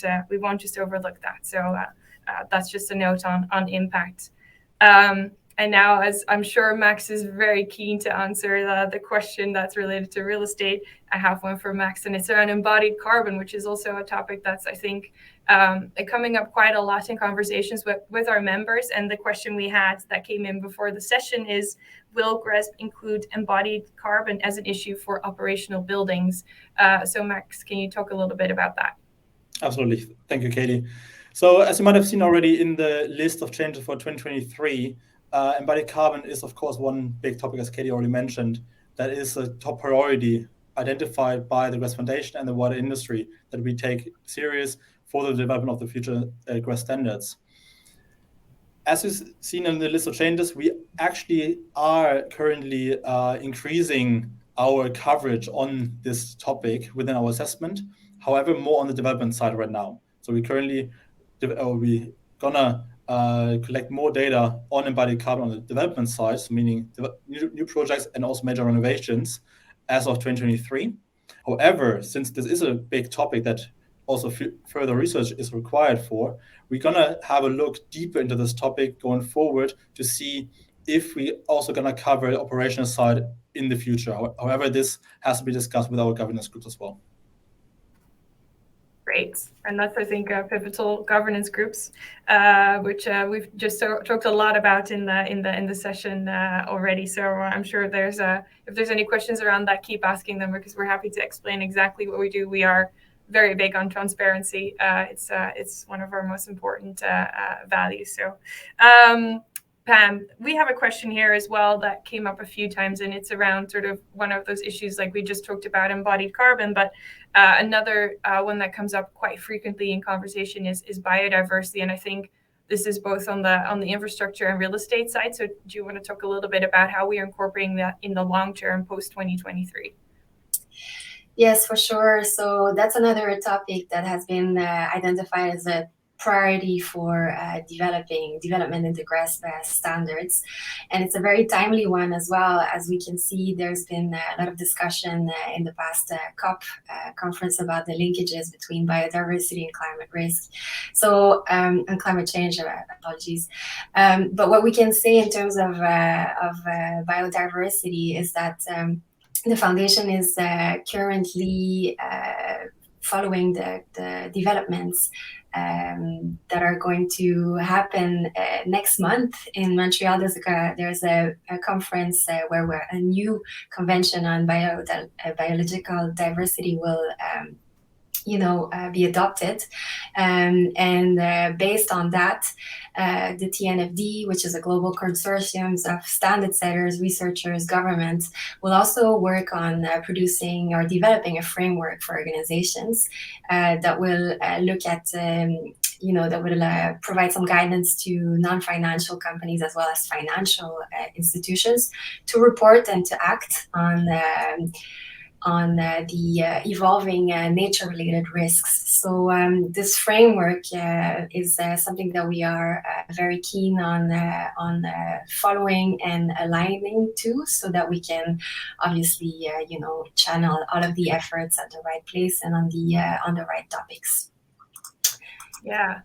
just overlook that. So that's just a note on impact. And now, as I'm sure Max is very keen to answer the question that's related to real estate, I have one for Max, and it's around embodied carbon, which is also a topic that's, I think, coming up quite a lot in conversations with our members. And the question we had that came in before the session is, will GRESB include embodied carbon as an issue for operational buildings? So Max, can you talk a little bit about that? Absolutely. Thank you, Katie. So as you might have seen already in the list of changes for 2023, embodied carbon is, of course, one big topic, as Katie already mentioned, that is a top priority identified by the GRESB Foundation and the wider industry that we take serious for the development of the future GRESB standards. As you've seen in the list of changes, we actually are currently increasing our coverage on this topic within our assessment, however, more on the development side right now. So we currently, we're gonna collect more data on embodied carbon on the development side, so meaning new projects and also major renovations as of 2023. However, since this is a big topic that also further research is required for, we're gonna have a look deeper into this topic going forward to see if we also gonna cover the operational side in the future. However, this has to be discussed with our governance groups as well. Great, and that's, I think, pivotal governance groups, which we've just talked a lot about in the session already. So I'm sure if there's any questions around that, keep asking them, because we're happy to explain exactly what we do. We are very big on transparency. It's one of our most important values. So Pam, we have a question here as well that came up a few times, and it's around sort of one of those issues like we just talked about, embodied carbon, but another one that comes up quite frequently in conversation is biodiversity, and I think this is both on the infrastructure and real estate side. So do you want to talk a little bit about how we are incorporating that in the long term post 2023? Yes, for sure. So that's another topic that has been identified as a priority for development in the GRESB standards. And it's a very timely one as well. As we can see, there's been a lot of discussion in the past COP conference about the linkages between biodiversity and climate risk. So, and climate change, apologies. But what we can say in terms of biodiversity is that the foundation is currently following the developments that are going to happen next month in Montreal. There's a conference where a new convention on biological diversity will be adopted, and based on that, the TNFD, which is a global consortium of standard setters, researchers, governments, will also work on producing or developing a framework for organizations that will look at, that will provide some guidance to non-financial companies as well as financial institutions to report and to act on the evolving nature-related risks. So this framework is something that we are very keen on following and aligning to, so that we can obviously channel all of the efforts at the right place and on the right topics. Yeah.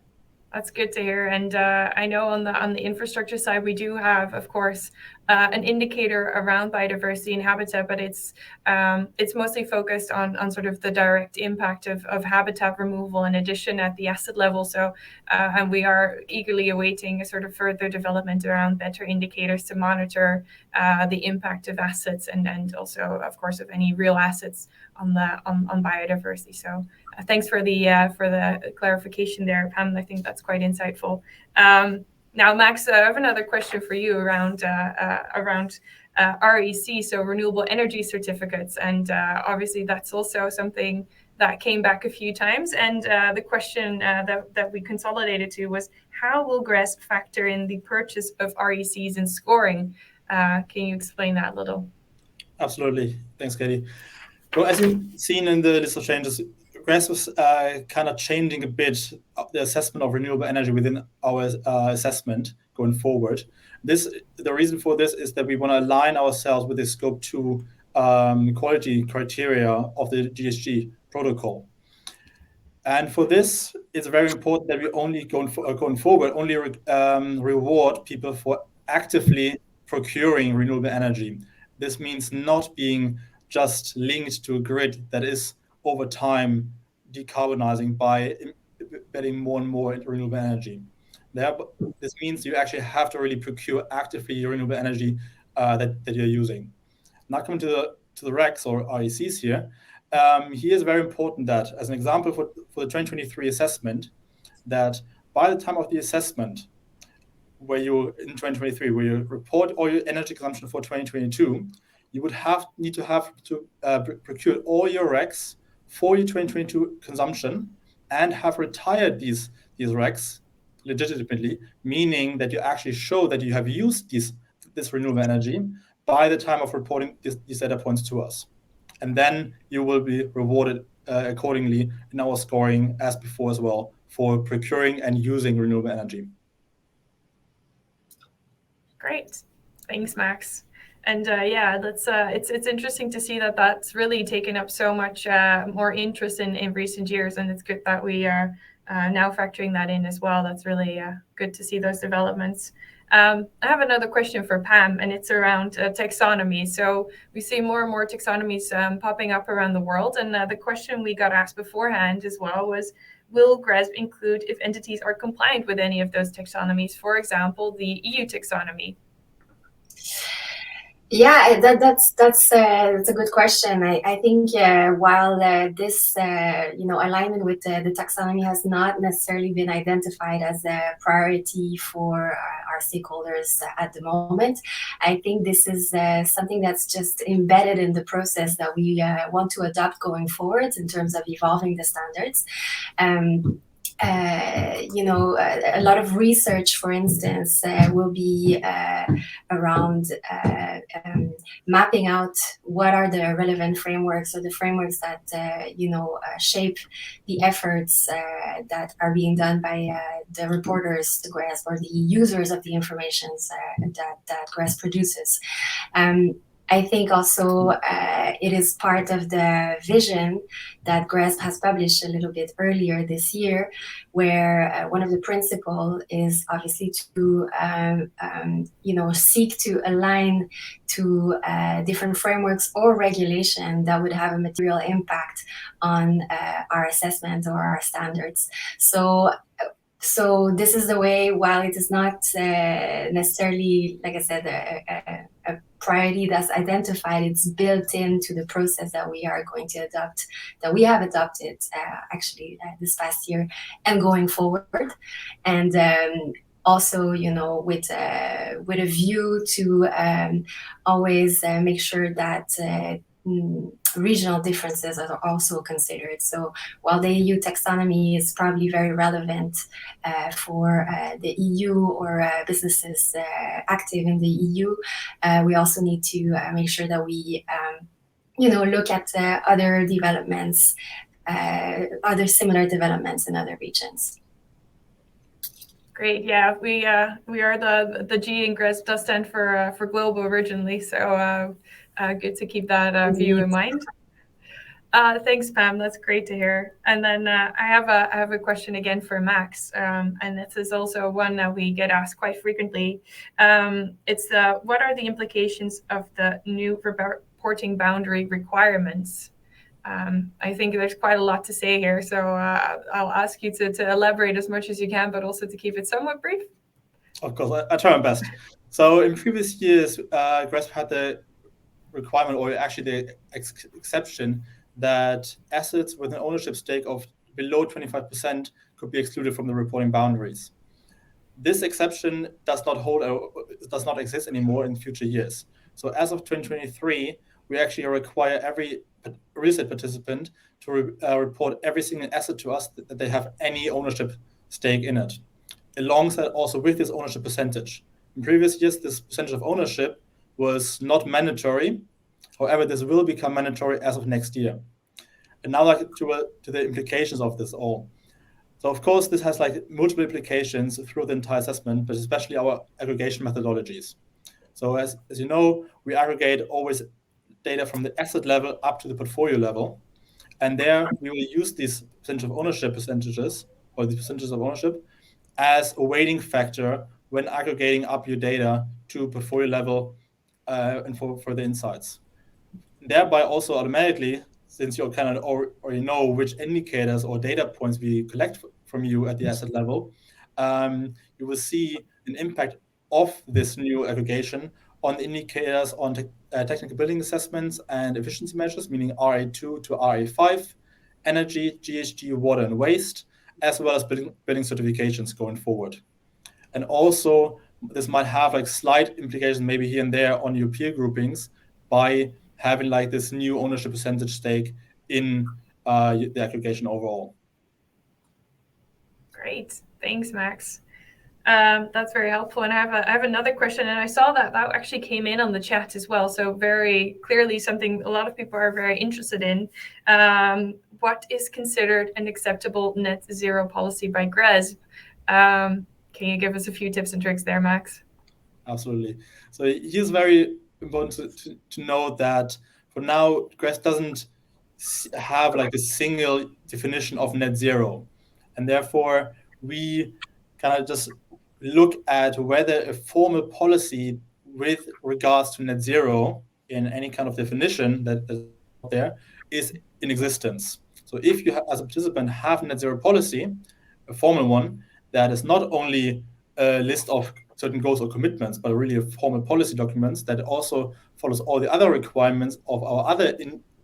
That's good to hear. And I know on the infrastructure side, we do have, of course, an indicator around biodiversity and habitat, but it's mostly focused on sort of the direct impact of habitat removal in addition at the asset level. So, and we are eagerly awaiting a sort of further development around better indicators to monitor the impact of assets and also, of course, of any real assets on biodiversity. So thanks for the clarification there, Pam. I think that's quite insightful. Now, Max, I have another question for you around REC, so renewable energy certificates, and obviously that's also something that came back a few times. And the question that we consolidated to was, how will GRESB factor in the purchase of RECs and scoring? Can you explain that a little? Absolutely. Thanks, Katie. Well, as you've seen in the list of changes, GRESB was kind of changing a bit the assessment of renewable energy within our assessment going forward. The reason for this is that we want to align ourselves with the Scope 2 quality criteria of the GHG protocol. And for this, it's very important that we only going forward only reward people for actively procuring renewable energy. This means not being just linked to a grid that is over time decarbonizing by embedding more and more renewable energy. This means you actually have to really procure actively renewable energy that you're using. Now coming to the RECs or RECs here, here is very important that, as an example for the 2023 assessment, that by the time of the assessment, in 2023, where you report all your energy consumption for 2022, you would need to have procure all your RECs for your 2022 consumption and have retired these RECs legitimately, meaning that you actually show that you have used this renewable energy by the time of reporting these data points to us. And then you will be rewarded accordingly in our scoring as before as well for procuring and using renewable energy. Great. Thanks, Max. And yeah, it's interesting to see that that's really taken up so much more interest in recent years, and it's good that we are now factoring that in as well. That's really good to see those developments. I have another question for Pam, and it's around taxonomy. So we see more and more taxonomies popping up around the world, and the question we got asked beforehand as well was, will GRESB include if entities are compliant with any of those taxonomies, for example, the EU taxonomy? Yeah, that's a good question. I think while this alignment with the taxonomy has not necessarily been identified as a priority for our stakeholders at the moment, I think this is something that's just embedded in the process that we want to adopt going forward in terms of evolving the standards. A lot of research, for instance, will be around mapping out what are the relevant frameworks or the frameworks that shape the efforts that are being done by the reporters, the GRESB, or the users of the information that GRESB produces. I think also it is part of the vision that GRESB has published a little bit earlier this year, where one of the principles is obviously to seek to align to different frameworks or regulation that would have a material impact on our assessment or our standards. So this is the way, while it is not necessarily, like I said, a priority that's identified, it's built into the process that we are going to adopt, that we have adopted actually this past year and going forward. And also, with a view to always make sure that regional differences are also considered. So while the EU taxonomy is probably very relevant for the EU or businesses active in the EU, we also need to make sure that we look at other developments, other similar developments in other regions. Great. Yeah, we are the G in GRESB does stand for global originally, so good to keep that view in mind. Thanks, Pam. That's great to hear. And then I have a question again for Max, and this is also one that we get asked quite frequently. It's what are the implications of the new reporting boundary requirements? I think there's quite a lot to say here, so I'll ask you to elaborate as much as you can, but also to keep it somewhat brief. Of course, I try my best. So in previous years, GRESB had the requirement, or actually the exception, that assets with an ownership stake of below 25% could be excluded from the reporting boundaries. This exception does not exist anymore in future years. So as of 2023, we actually require every real estate participant to report every single asset to us that they have any ownership stake in it, alongside also with this ownership percentage. In previous years, this percentage of ownership was not mandatory. However, this will become mandatory as of next year. And now to the implications of this all. So of course, this has multiple implications through the entire assessment, but especially our aggregation methodologies. So as you know, we aggregate always data from the asset level up to the portfolio level. And there we will use these percentage of ownership percentages, or the percentages of ownership, as a weighting factor when aggregating up your data to portfolio level and for the insights. Thereby also automatically, since you kind of already know which indicators or data points we collect from you at the asset level, you will see an impact of this new aggregation on indicators on technical building assessments and efficiency measures, meaning RA2 to RA5, energy, GHG, water and waste, as well as building certifications going forward. And also, this might have slight implications maybe here and there on your peer groupings by having this new ownership percentage stake in the aggregation overall. Great, thanks, Max. That's very helpful. And I have another question, and I saw that actually came in on the chat as well. So very clearly something a lot of people are very interested in. What is considered an acceptable net zero policy by GRESB? Can you give us a few tips and tricks there, Max? Absolutely. So here's very important to note that for now, GRESB doesn't have a single definition of net zero. And therefore, we kind of just look at whether a formal policy with regards to net zero in any kind of definition that is out there is in existence. So if you, as a participant, have a net zero policy, a formal one, that is not only a list of certain goals or commitments, but really a formal policy document that also follows all the other requirements of our other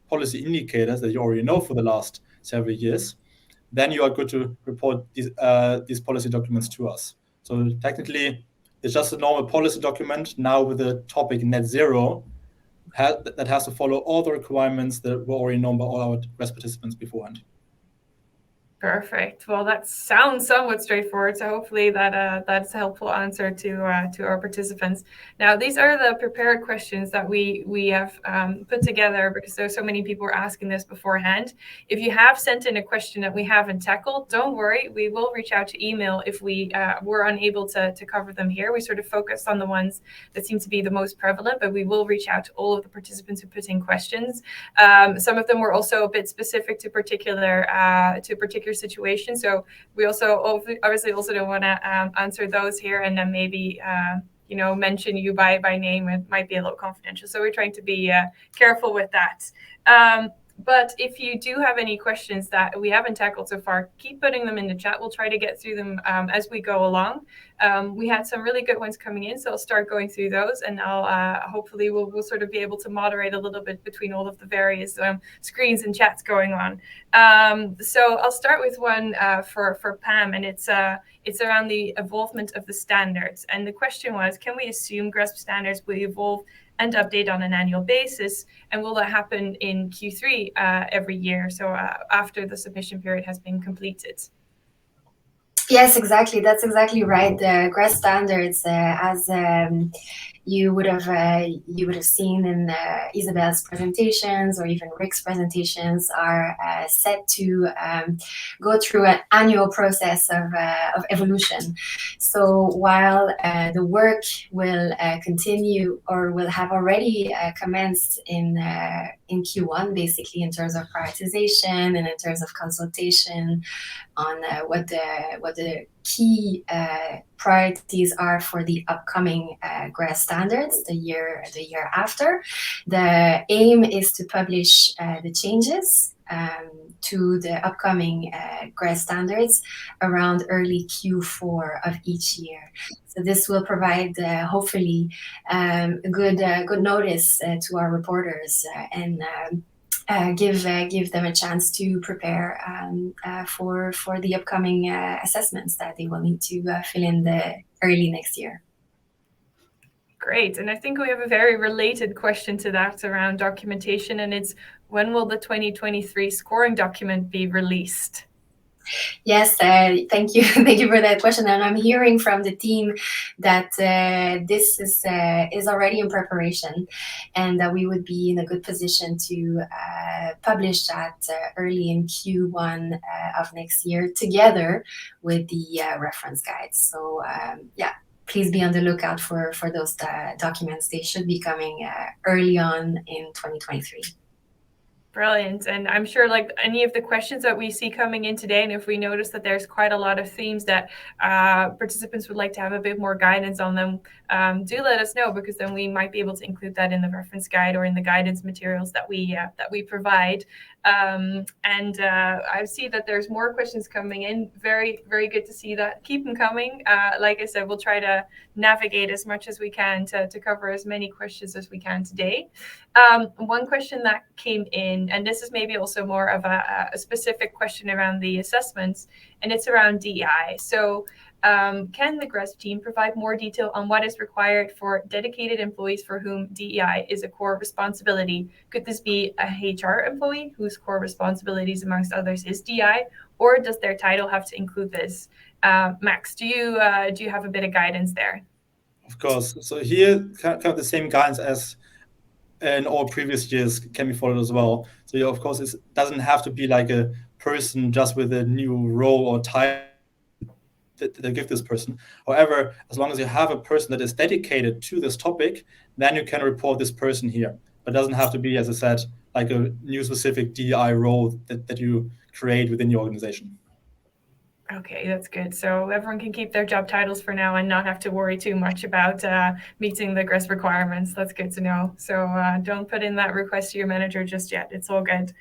policy indicators that you already know for the last several years, then you are good to report these policy documents to us. So technically, it's just a normal policy document now with the topic net zero that has to follow all the requirements that were already known by all our GRESB participants beforehand. Perfect. Well, that sounds somewhat straightforward. So hopefully that's a helpful answer to our participants. Now, these are the prepared questions that we have put together because there's so many people were asking this beforehand. If you have sent in a question that we haven't tackled, don't worry. We will reach out to email if we were unable to cover them here. We sort of focused on the ones that seem to be the most prevalent, but we will reach out to all of the participants who put in questions. Some of them were also a bit specific to particular situation. So we also obviously also don't want to answer those here and then maybe mention you by name. It might be a little confidential. So we're trying to be careful with that. But if you do have any questions that we haven't tackled so far, keep putting them in the chat. We'll try to get through them as we go along. We had some really good ones coming in, so I'll start going through those, and I'll hopefully we'll sort of be able to moderate a little bit between all of the various screens and chats going on. So I'll start with one for Pam, and it's around the evolvement of the standards. And the question was, can we assume GRESB standards will evolve and update on an annual basis, and will that happen in Q3 every year, so after the submission period has been completed? Yes, exactly. That's exactly right. The GRESB standards, as you would have seen in Isabelle's presentations or even Rick's presentations, are set to go through an annual process of evolution. So while the work will continue or will have already commenced in Q1, basically in terms of prioritization and in terms of consultation on what the key priorities are for the upcoming GRESB standards the year after. The aim is to publish the changes to the upcoming GRESB standards around early Q4 of each year. So this will provide hopefully good notice to our reporters and give them a chance to prepare for the upcoming assessments that they will need to fill in the early next year. Great. And I think we have a very related question to that around documentation, and it's, when will the 2023 scoring document be released? Yes, thank you. Thank you for that question. And I'm hearing from the team that this is already in preparation, and that we would be in a good position to publish that early in Q1 of next year, together with the reference guides. So yeah, please be on the lookout for those documents. They should be coming early on in 2023. Brilliant. And I'm sure, like any of the questions that we see coming in today, and if we notice that there's quite a lot of themes that participants would like to have a bit more guidance on them, do let us know, because then we might be able to include that in the reference guide or in the guidance materials that we provide. I see that there's more questions coming in. Very, very good to see that. Keep them coming. Like I said, we'll try to navigate as much as we can to cover as many questions as we can today. One question that came in, and this is maybe also more of a specific question around the assessments, and it's around DEI. So can the GRESB team provide more detail on what is required for dedicated employees for whom DEI is a core responsibility? Could this be a HR employee whose core responsibilities, amongst others, is DEI, or does their title have to include this? Max, do you have a bit of guidance there? Of course. So here, kind of the same guidance as in all previous years can be followed as well. So yeah, of course, it doesn't have to be like a person just with a new role or title that they give this person. However, as long as you have a person that is dedicated to this topic, then you can report this person here. But it doesn't have to be, as I said, like a new specific DEI role that you create within your organization. Okay, that's good. So everyone can keep their job titles for now and not have to worry too much about meeting the GRESB requirements. That's good to know. So don't put in that request to your manager just yet. It's all good.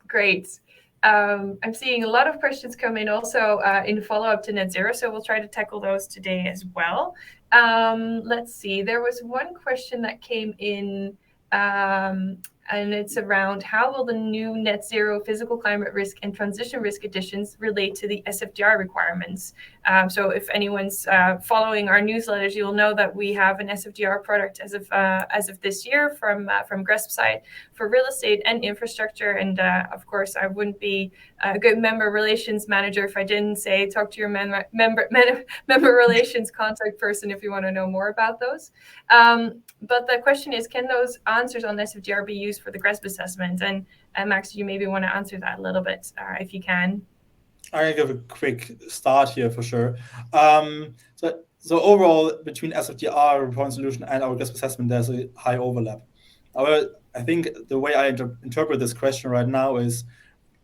Great. I'm seeing a lot of questions come in also in follow-up to net zero, so we'll try to tackle those today as well. Let's see, there was one question that came in, and it's around how will the new net zero physical climate risk and transition risk additions relate to the SFDR requirements? So if anyone's following our newsletters, you'll know that we have an SFDR product as of this year from GRESB side for real estate and infrastructure. And of course, I wouldn't be a good member relations manager if I didn't say talk to your member relations contact person if you want to know more about those. But the question is, can those answers on SFDR be used for the GRESB assessment? And Max, you maybe want to answer that a little bit if you can. I give a quick start here for sure. So overall, between SFDR reporting solution and our GRESB assessment, there's a high overlap. However, I think the way I interpret this question right now is,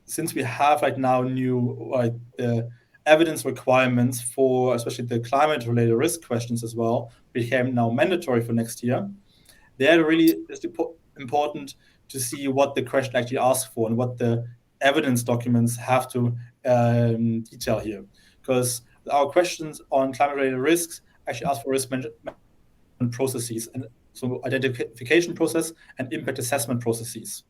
since we have right now new the evidence requirements for especially the climate-related risk questions as well became now mandatory for next year, they're really just important to see what the question actually asks for and what the evidence documents have to detail here. Because our questions on climate-related risks actually ask for risk management processes, and so identification process and impact assessment processes.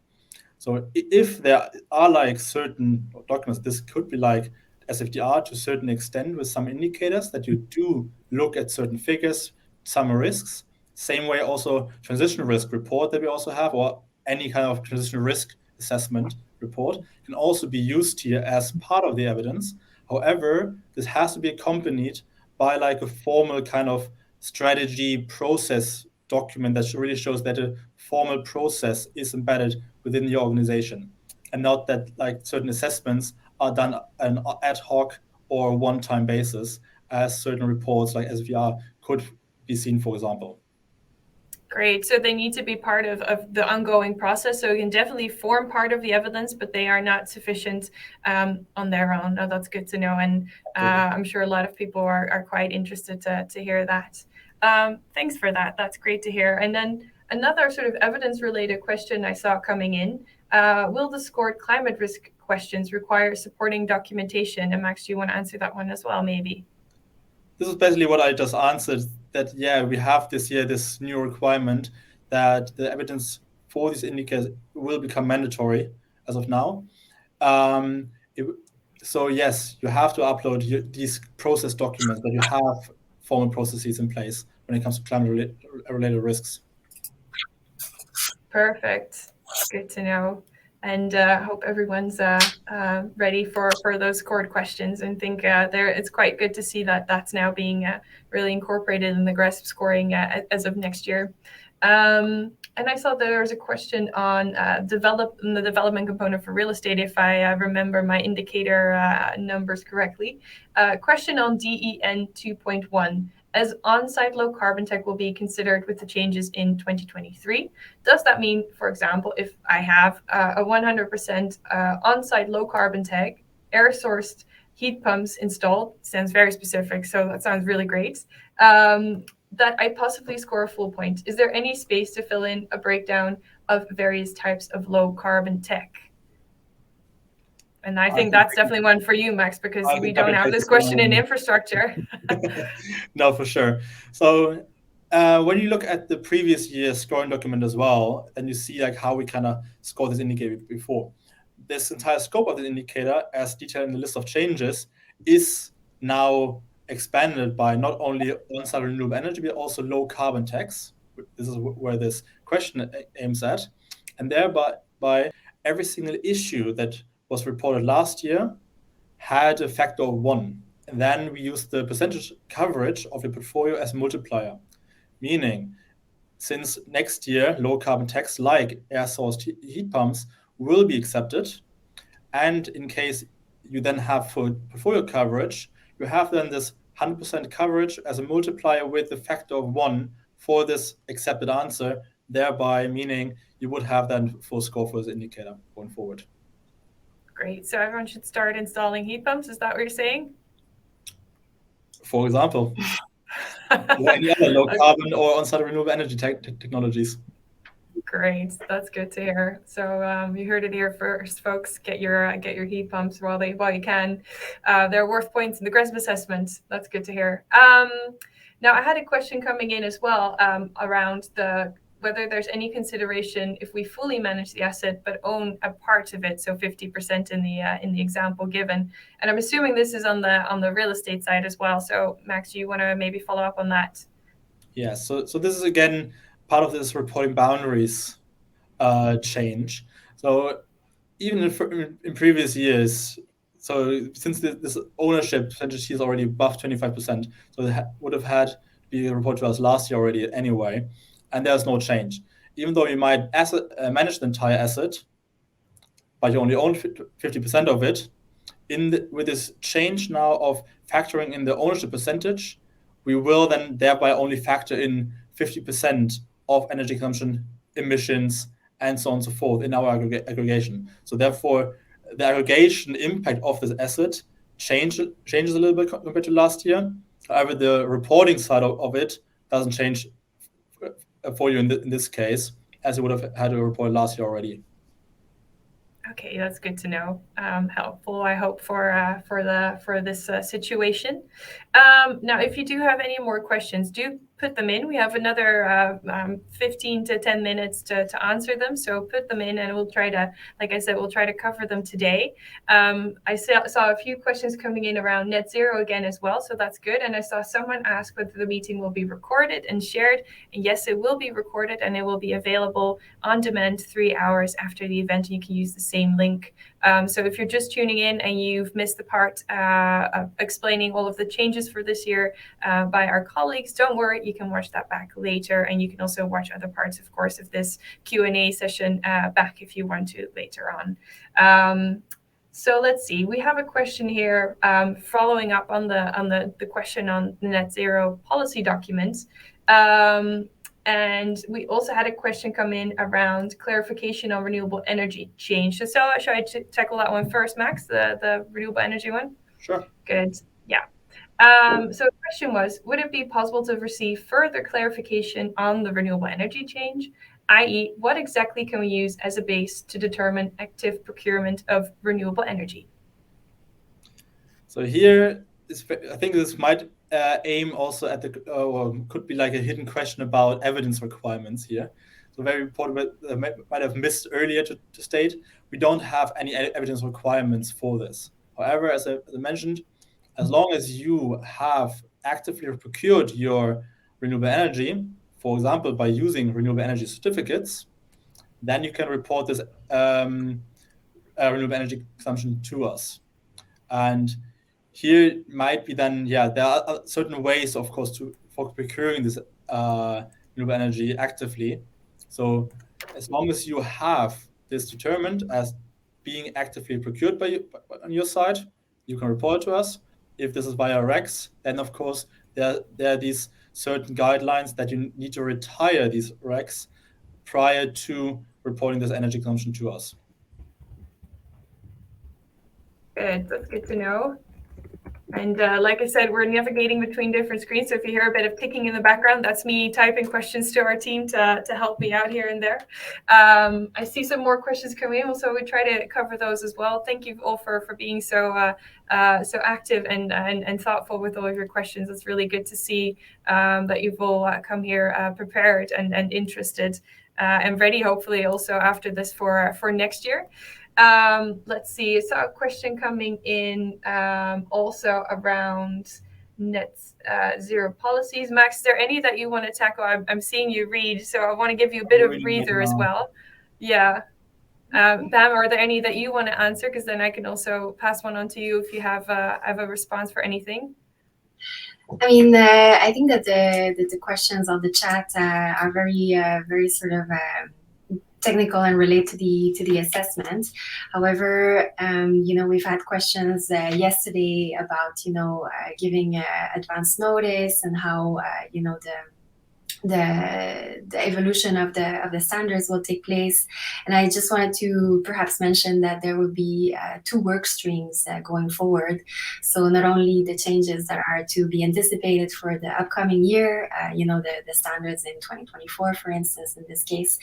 So if there are like certain documents, this could be like SFDR to a certain extent with some indicators that you do look at certain figures, some risks. Same way also transition risk report that we also have, or any kind of transition risk assessment report can also be used here as part of the evidence. However, this has to be accompanied by like a formal kind of strategy process document that really shows that a formal process is embedded within the organization, and not that like certain assessments are done on an ad hoc or one-time basis, as certain reports like SFDR could be seen, for example. Great. So they need to be part of the ongoing process. So you can definitely form part of the evidence, but they are not sufficient on their own. No, that's good to know. And I'm sure a lot of people are quite interested to hear that. Thanks for that. That's great to hear. And then another sort of evidence-related question I saw coming in, will the scored climate risk questions require supporting documentation? And Max, do you want to answer that one as well, maybe? This is basically what I just answered, that, yeah, we have this year this new requirement that the evidence for these indicators will become mandatory as of now. So yes, you have to upload these process documents, that you have formal processes in place when it comes to climate-related risks. Perfect. Good to know. And hope everyone's ready for those scored questions, and think it's quite good to see that that's now being really incorporated in the GRESB scoring as of next year. And I saw there was a question on the development component for real estate, if I remember my indicator numbers correctly. Question on DEN 2.1. As on-site low carbon tech will be considered with the changes in 2023, does that mean, for example, if I have a 100% on-site low carbon tech, air-sourced heat pumps installed, sounds very specific, so that sounds really great, that I possibly score a full point? Is there any space to fill in a breakdown of various types of low carbon tech? And I think that's definitely one for you, Max, because we don't have this question in infrastructure. No, for sure. So when you look at the previous year's scoring document as well, and you see like how we kind of scored this indicator before, this entire scope of the indicator, as detailed in the list of changes, is now expanded by not only on-site renewable energy, but also low carbon techs. This is where this question aims at. And thereby, by every single issue that was reported last year had a factor of 1. And then we used the percentage coverage of the portfolio as multiplier, meaning since next year, low carbon techs like air source heat pumps will be accepted. And in case you then have for portfolio coverage, you have then this 100% coverage as a multiplier with the factor of 1 for this accepted answer, thereby meaning you would have then full score for this indicator going forward. Great. So everyone should start installing heat pumps. Is that what you're saying? For example, any other low carbon or on-site renewable energy technologies. Great, that's good to hear. So you heard it here first, folks. Get your heat pumps while you can. They're worth points in the GRESB assessment. That's good to hear. Now I had a question coming in as well around whether there's any consideration if we fully manage the asset but own a part of it, so 50% in the example given. And I'm assuming this is on the real estate side as well. So Max, do you want to maybe follow up on that? Yeah. So this is again part of this reporting boundaries change. So even in previous years, so since this ownership percentage is already above 25%, so it would have had to be reported to us last year already anyway, and there's no change. Even though you might manage the entire asset, but you only own 50% of it, with this change now of factoring in the ownership percentage, we will then thereby only factor in 50% of energy consumption, emissions, and so on and so forth in our aggregation. So therefore, the aggregation impact of this asset changes a little bit compared to last year. However, the reporting side of it doesn't change for you in this case, as you would have had to report last year already. Okay, that's good to know. Helpful, I hope, for this situation. Now, if you do have any more questions, do put them in. We have another 15 to 10 minutes to answer them. So put them in, and we'll try to, like I said, we'll try to cover them today. I saw a few questions coming in around net zero again as well, so that's good. And I saw someone ask whether the meeting will be recorded and shared. And yes, it will be recorded, and it will be available on demand 3 hours after the event. And you can use the same link. So if you're just tuning in and you've missed the part of explaining all of the changes for this year by our colleagues, don't worry, you can watch that back later, and you can also watch other parts, of course, of this Q&A session back if you want to later on. So let's see, we have a question here following up on the question on the net zero policy documents. And we also had a question come in around clarification on renewable energy change. So should I tackle that one first, Max, the renewable energy one? Sure. Good. Yeah. So the question was, would it be possible to receive further clarification on the renewable energy change, i.e. what exactly can we use as a base to determine active procurement of renewable energy? So here, I think this might aim also at or could be like a hidden question about evidence requirements here. So very important, but might have missed earlier to state, we don't have any evidence requirements for this. However, as I mentioned, as long as you have actively procured your renewable energy, for example, by using renewable energy certificates, then you can report this renewable energy consumption to us. And here might be then, there are certain ways, of course, for procuring this renewable energy actively. So as long as you have this determined as being actively procured on your side, you can report it to us. If this is via RECs, then of course there are these certain guidelines that you need to retire these RECs prior to reporting this energy consumption to us. Good, that's good to know. And like I said, we're navigating between different screens. So if you hear a bit of ticking in the background, that's me typing questions to our team to help me out here and there. I see some more questions coming in, so we try to cover those as well. Thank you all for being so active and thoughtful with all of your questions. It's really good to see that you've all come here prepared and interested and ready, hopefully also after this for next year. Let's see, I saw a question coming in also around net zero policies. Max, is there any that you want to tackle? I'm seeing you read, so I want to give you a bit of a breather as well. Yeah. Bam, are there any that you want to answer? Because then I can also pass one on to you if you have a response for anything. I mean, I think that the questions on the chat are very sort of technical and relate to the assessment. However, we've had questions yesterday about giving advance notice and how the evolution of the standards will take place. And I just wanted to perhaps mention that there will be 2 work streams going forward. So not only the changes that are to be anticipated for the upcoming year, the standards in 2024, for instance, in this case,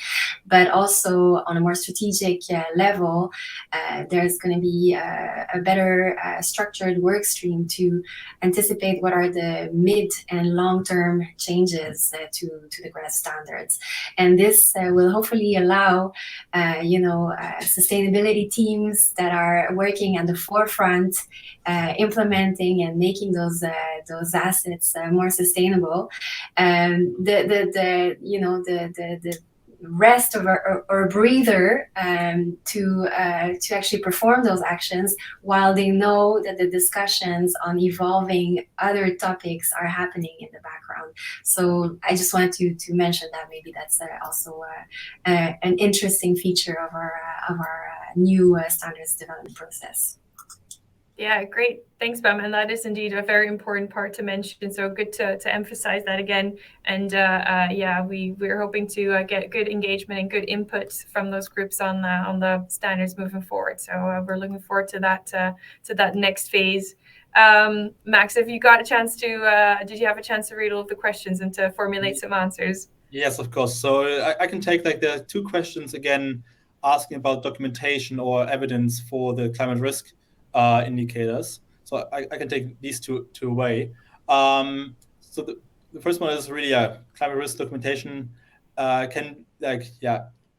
but also on a more strategic level, there's going to be a better structured work stream to anticipate what are the mid and long-term changes to the GRESB standards. And this will hopefully allow, sustainability teams that are working at the forefront, implementing and making those assets more sustainable. The rest of or breather to actually perform those actions while they know that the discussions on evolving other topics are happening in the background. So I just wanted to mention that maybe that's also an interesting feature of our new standards development process. Yeah, great. Thanks, Bam. And that is indeed a very important part to mention. So good to emphasize that again. And we're hoping to get good engagement and good input from those groups on the standards moving forward. So we're looking forward to that next phase. Max, have you got a chance to? Did you have a chance to read all of the questions and to formulate some answers? Yes, of course. So I can take the 2 questions again, asking about documentation or evidence for the climate risk indicators. So I can take these two away. So the first one is really climate risk documentation. Can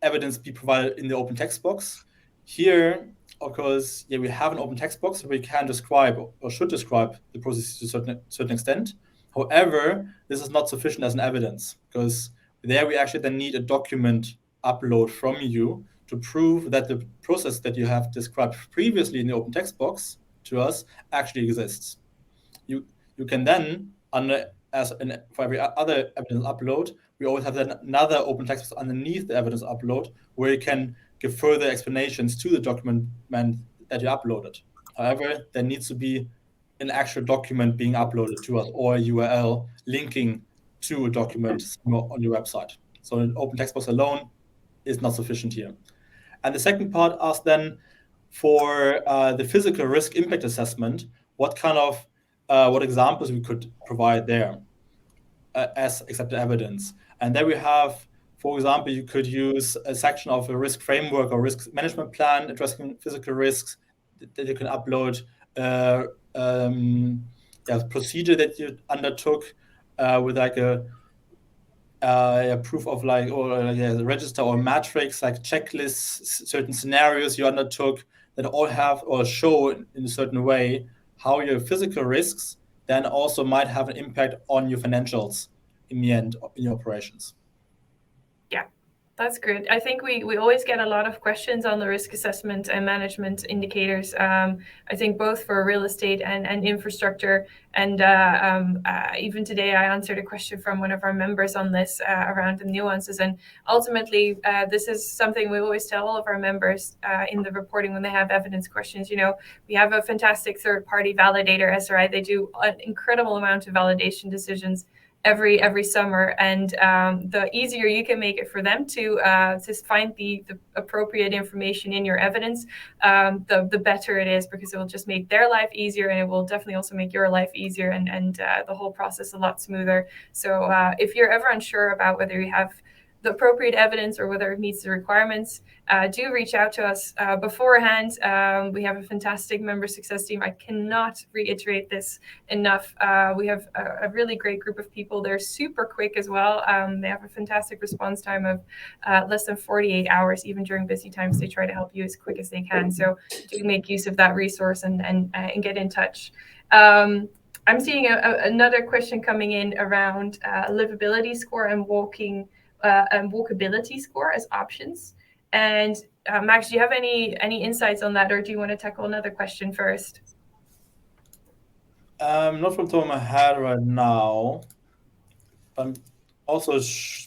evidence be provided in the open text box? Here, of course, we have an open text box where we can describe or should describe the process to a certain extent. However, this is not sufficient as an evidence, because there we actually then need a document upload from you to prove that the process that you have described previously in the open text box to us actually exists. You can then, for every other evidence upload, we always have then another open text box underneath the evidence upload where you can give further explanations to the document that you uploaded. However, there needs to be an actual document being uploaded to us or a URL linking to a document on your website. So an open text box alone is not sufficient here. And the second part asks then for the physical risk impact assessment, what examples we could provide there as accepted evidence. And there we have, for example, you could use a section of a risk framework or risk management plan addressing physical risks that you can upload, procedure that you undertook with like a proof of register or matrix, like checklists, certain scenarios you undertook that all have or show in a certain way how your physical risks then also might have an impact on your financials in the end in your operations. Yeah, that's good. I think we always get a lot of questions on the risk assessment and management indicators. I think both for real estate and infrastructure. And even today, I answered a question from one of our members on this around the nuances. And ultimately, this is something we always tell all of our members in the reporting when they have evidence questions. We have a fantastic third-party validator, SRI. They do an incredible amount of validation decisions every summer, and the easier you can make it for them to find the appropriate information in your evidence, the better it is, because it will just make their life easier, and it will definitely also make your life easier and the whole process a lot smoother. So if you're ever unsure about whether you have the appropriate evidence or whether it meets the requirements, do reach out to us beforehand. We have a fantastic member success team. I cannot reiterate this enough. We have a really great group of people. They're super quick as well. They have a fantastic response time of less than 48 hours, even during busy times. They try to help you as quick as they can. So do make use of that resource and get in touch. I'm seeing another question coming in around livability score and walkability score as options. And Max, do you have any insights on that, or do you want to tackle another question first? Not from the top of my head right now. I'm also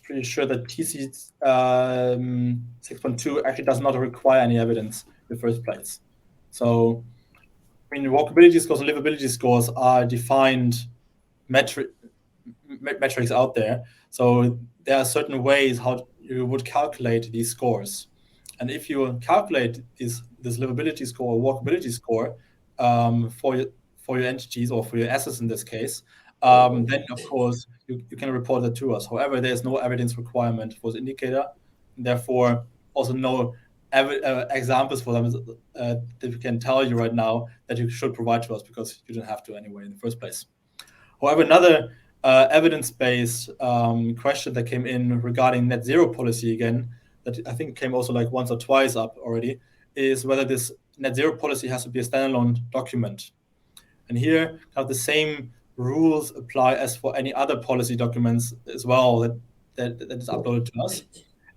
pretty sure that TC 6.2 actually does not require any evidence in the first place. So, walkability scores and livability scores are defined metrics out there. So there are certain ways how you would calculate these scores. And if you calculate this livability score or walkability score for your entities or for your assets in this case, then of course you can report that to us. However, there's no evidence requirement for the indicator, and therefore also no examples for them that we can tell you right now that you should provide to us, because you don't have to anyway in the first place. However, another evidence-based question that came in regarding net zero policy again, that I think came also like once or twice up already, is whether this net zero policy has to be a standalone document. And here, the same rules apply as for any other policy documents as well that is uploaded to us.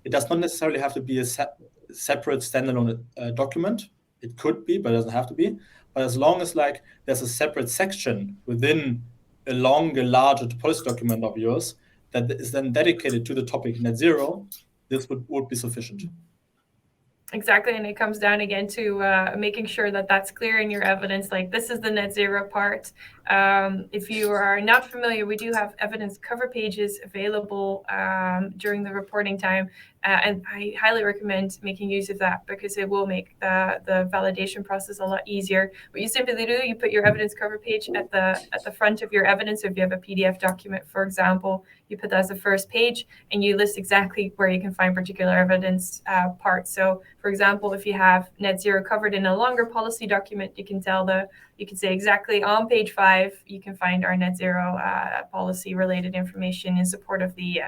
It does not necessarily have to be a separate standalone document. It could be, but it doesn't have to be. But as long as like there's a separate section within a longer, larger policy document of yours that is then dedicated to the topic net zero, this would be sufficient. Exactly, and it comes down again to making sure that that's clear in your evidence. Like, this is the net zero part. If you are not familiar, we do have evidence cover pages available during the reporting time, and I highly recommend making use of that, because it will make the validation process a lot easier. What you simply do, you put your evidence cover page at the front of your evidence. So if you have a PDF document, for example, you put that as the first page, and you list exactly where you can find particular evidence parts. So, for example, if you have net zero covered in a longer policy document, you can say exactly on page 5, you can find our net zero policy related information in support of the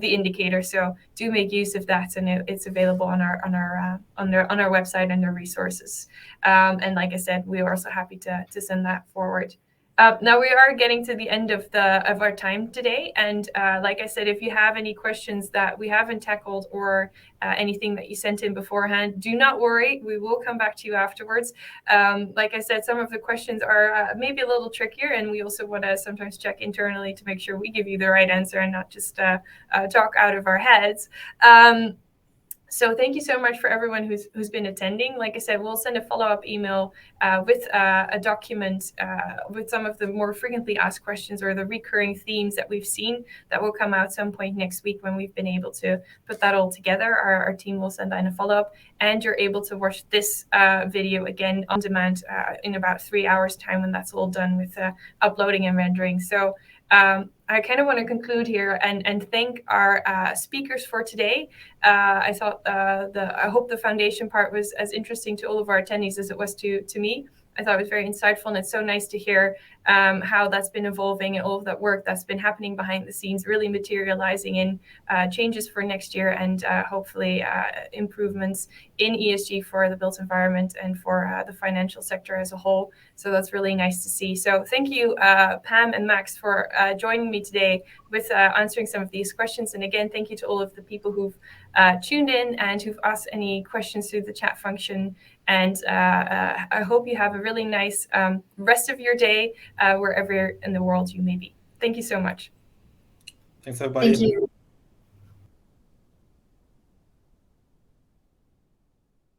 indicator. So do make use of that, and it's available on our website under resources. And like I said, we are also happy to send that forward. Now we are getting to the end of our time today, and like I said, if you have any questions that we haven't tackled or anything that you sent in beforehand, do not worry, we will come back to you afterwards. Like I said, some of the questions are maybe a little trickier, and we also want to sometimes check internally to make sure we give you the right answer and not just talk out of our heads. So thank you so much for everyone who's been attending. Like I said, we'll send a follow-up email with a document with some of the more frequently asked questions or the recurring themes that we've seen that will come out some point next week when we've been able to put that all together. Our team will send in a follow-up, and you're able to watch this video again on demand in about 3 hours time when that's all done with uploading and rendering. So I kind of want to conclude here and thank our speakers for today. I thought I hope the foundation part was as interesting to all of our attendees as it was to me. I thought it was very insightful, and it's so nice to hear how that's been evolving and all of that work that's been happening behind the scenes, really materializing in changes for next year and hopefully improvements in ESG for the built environment and for the financial sector as a whole. So that's really nice to see. So thank you, Pam and Max, for joining me today with answering some of these questions. And again, thank you to all of the people who've tuned in and who've asked any questions through the chat function. And I hope you have a really nice rest of your day wherever in the world you may be. Thank you so much. Thanks, everybody. Thank you.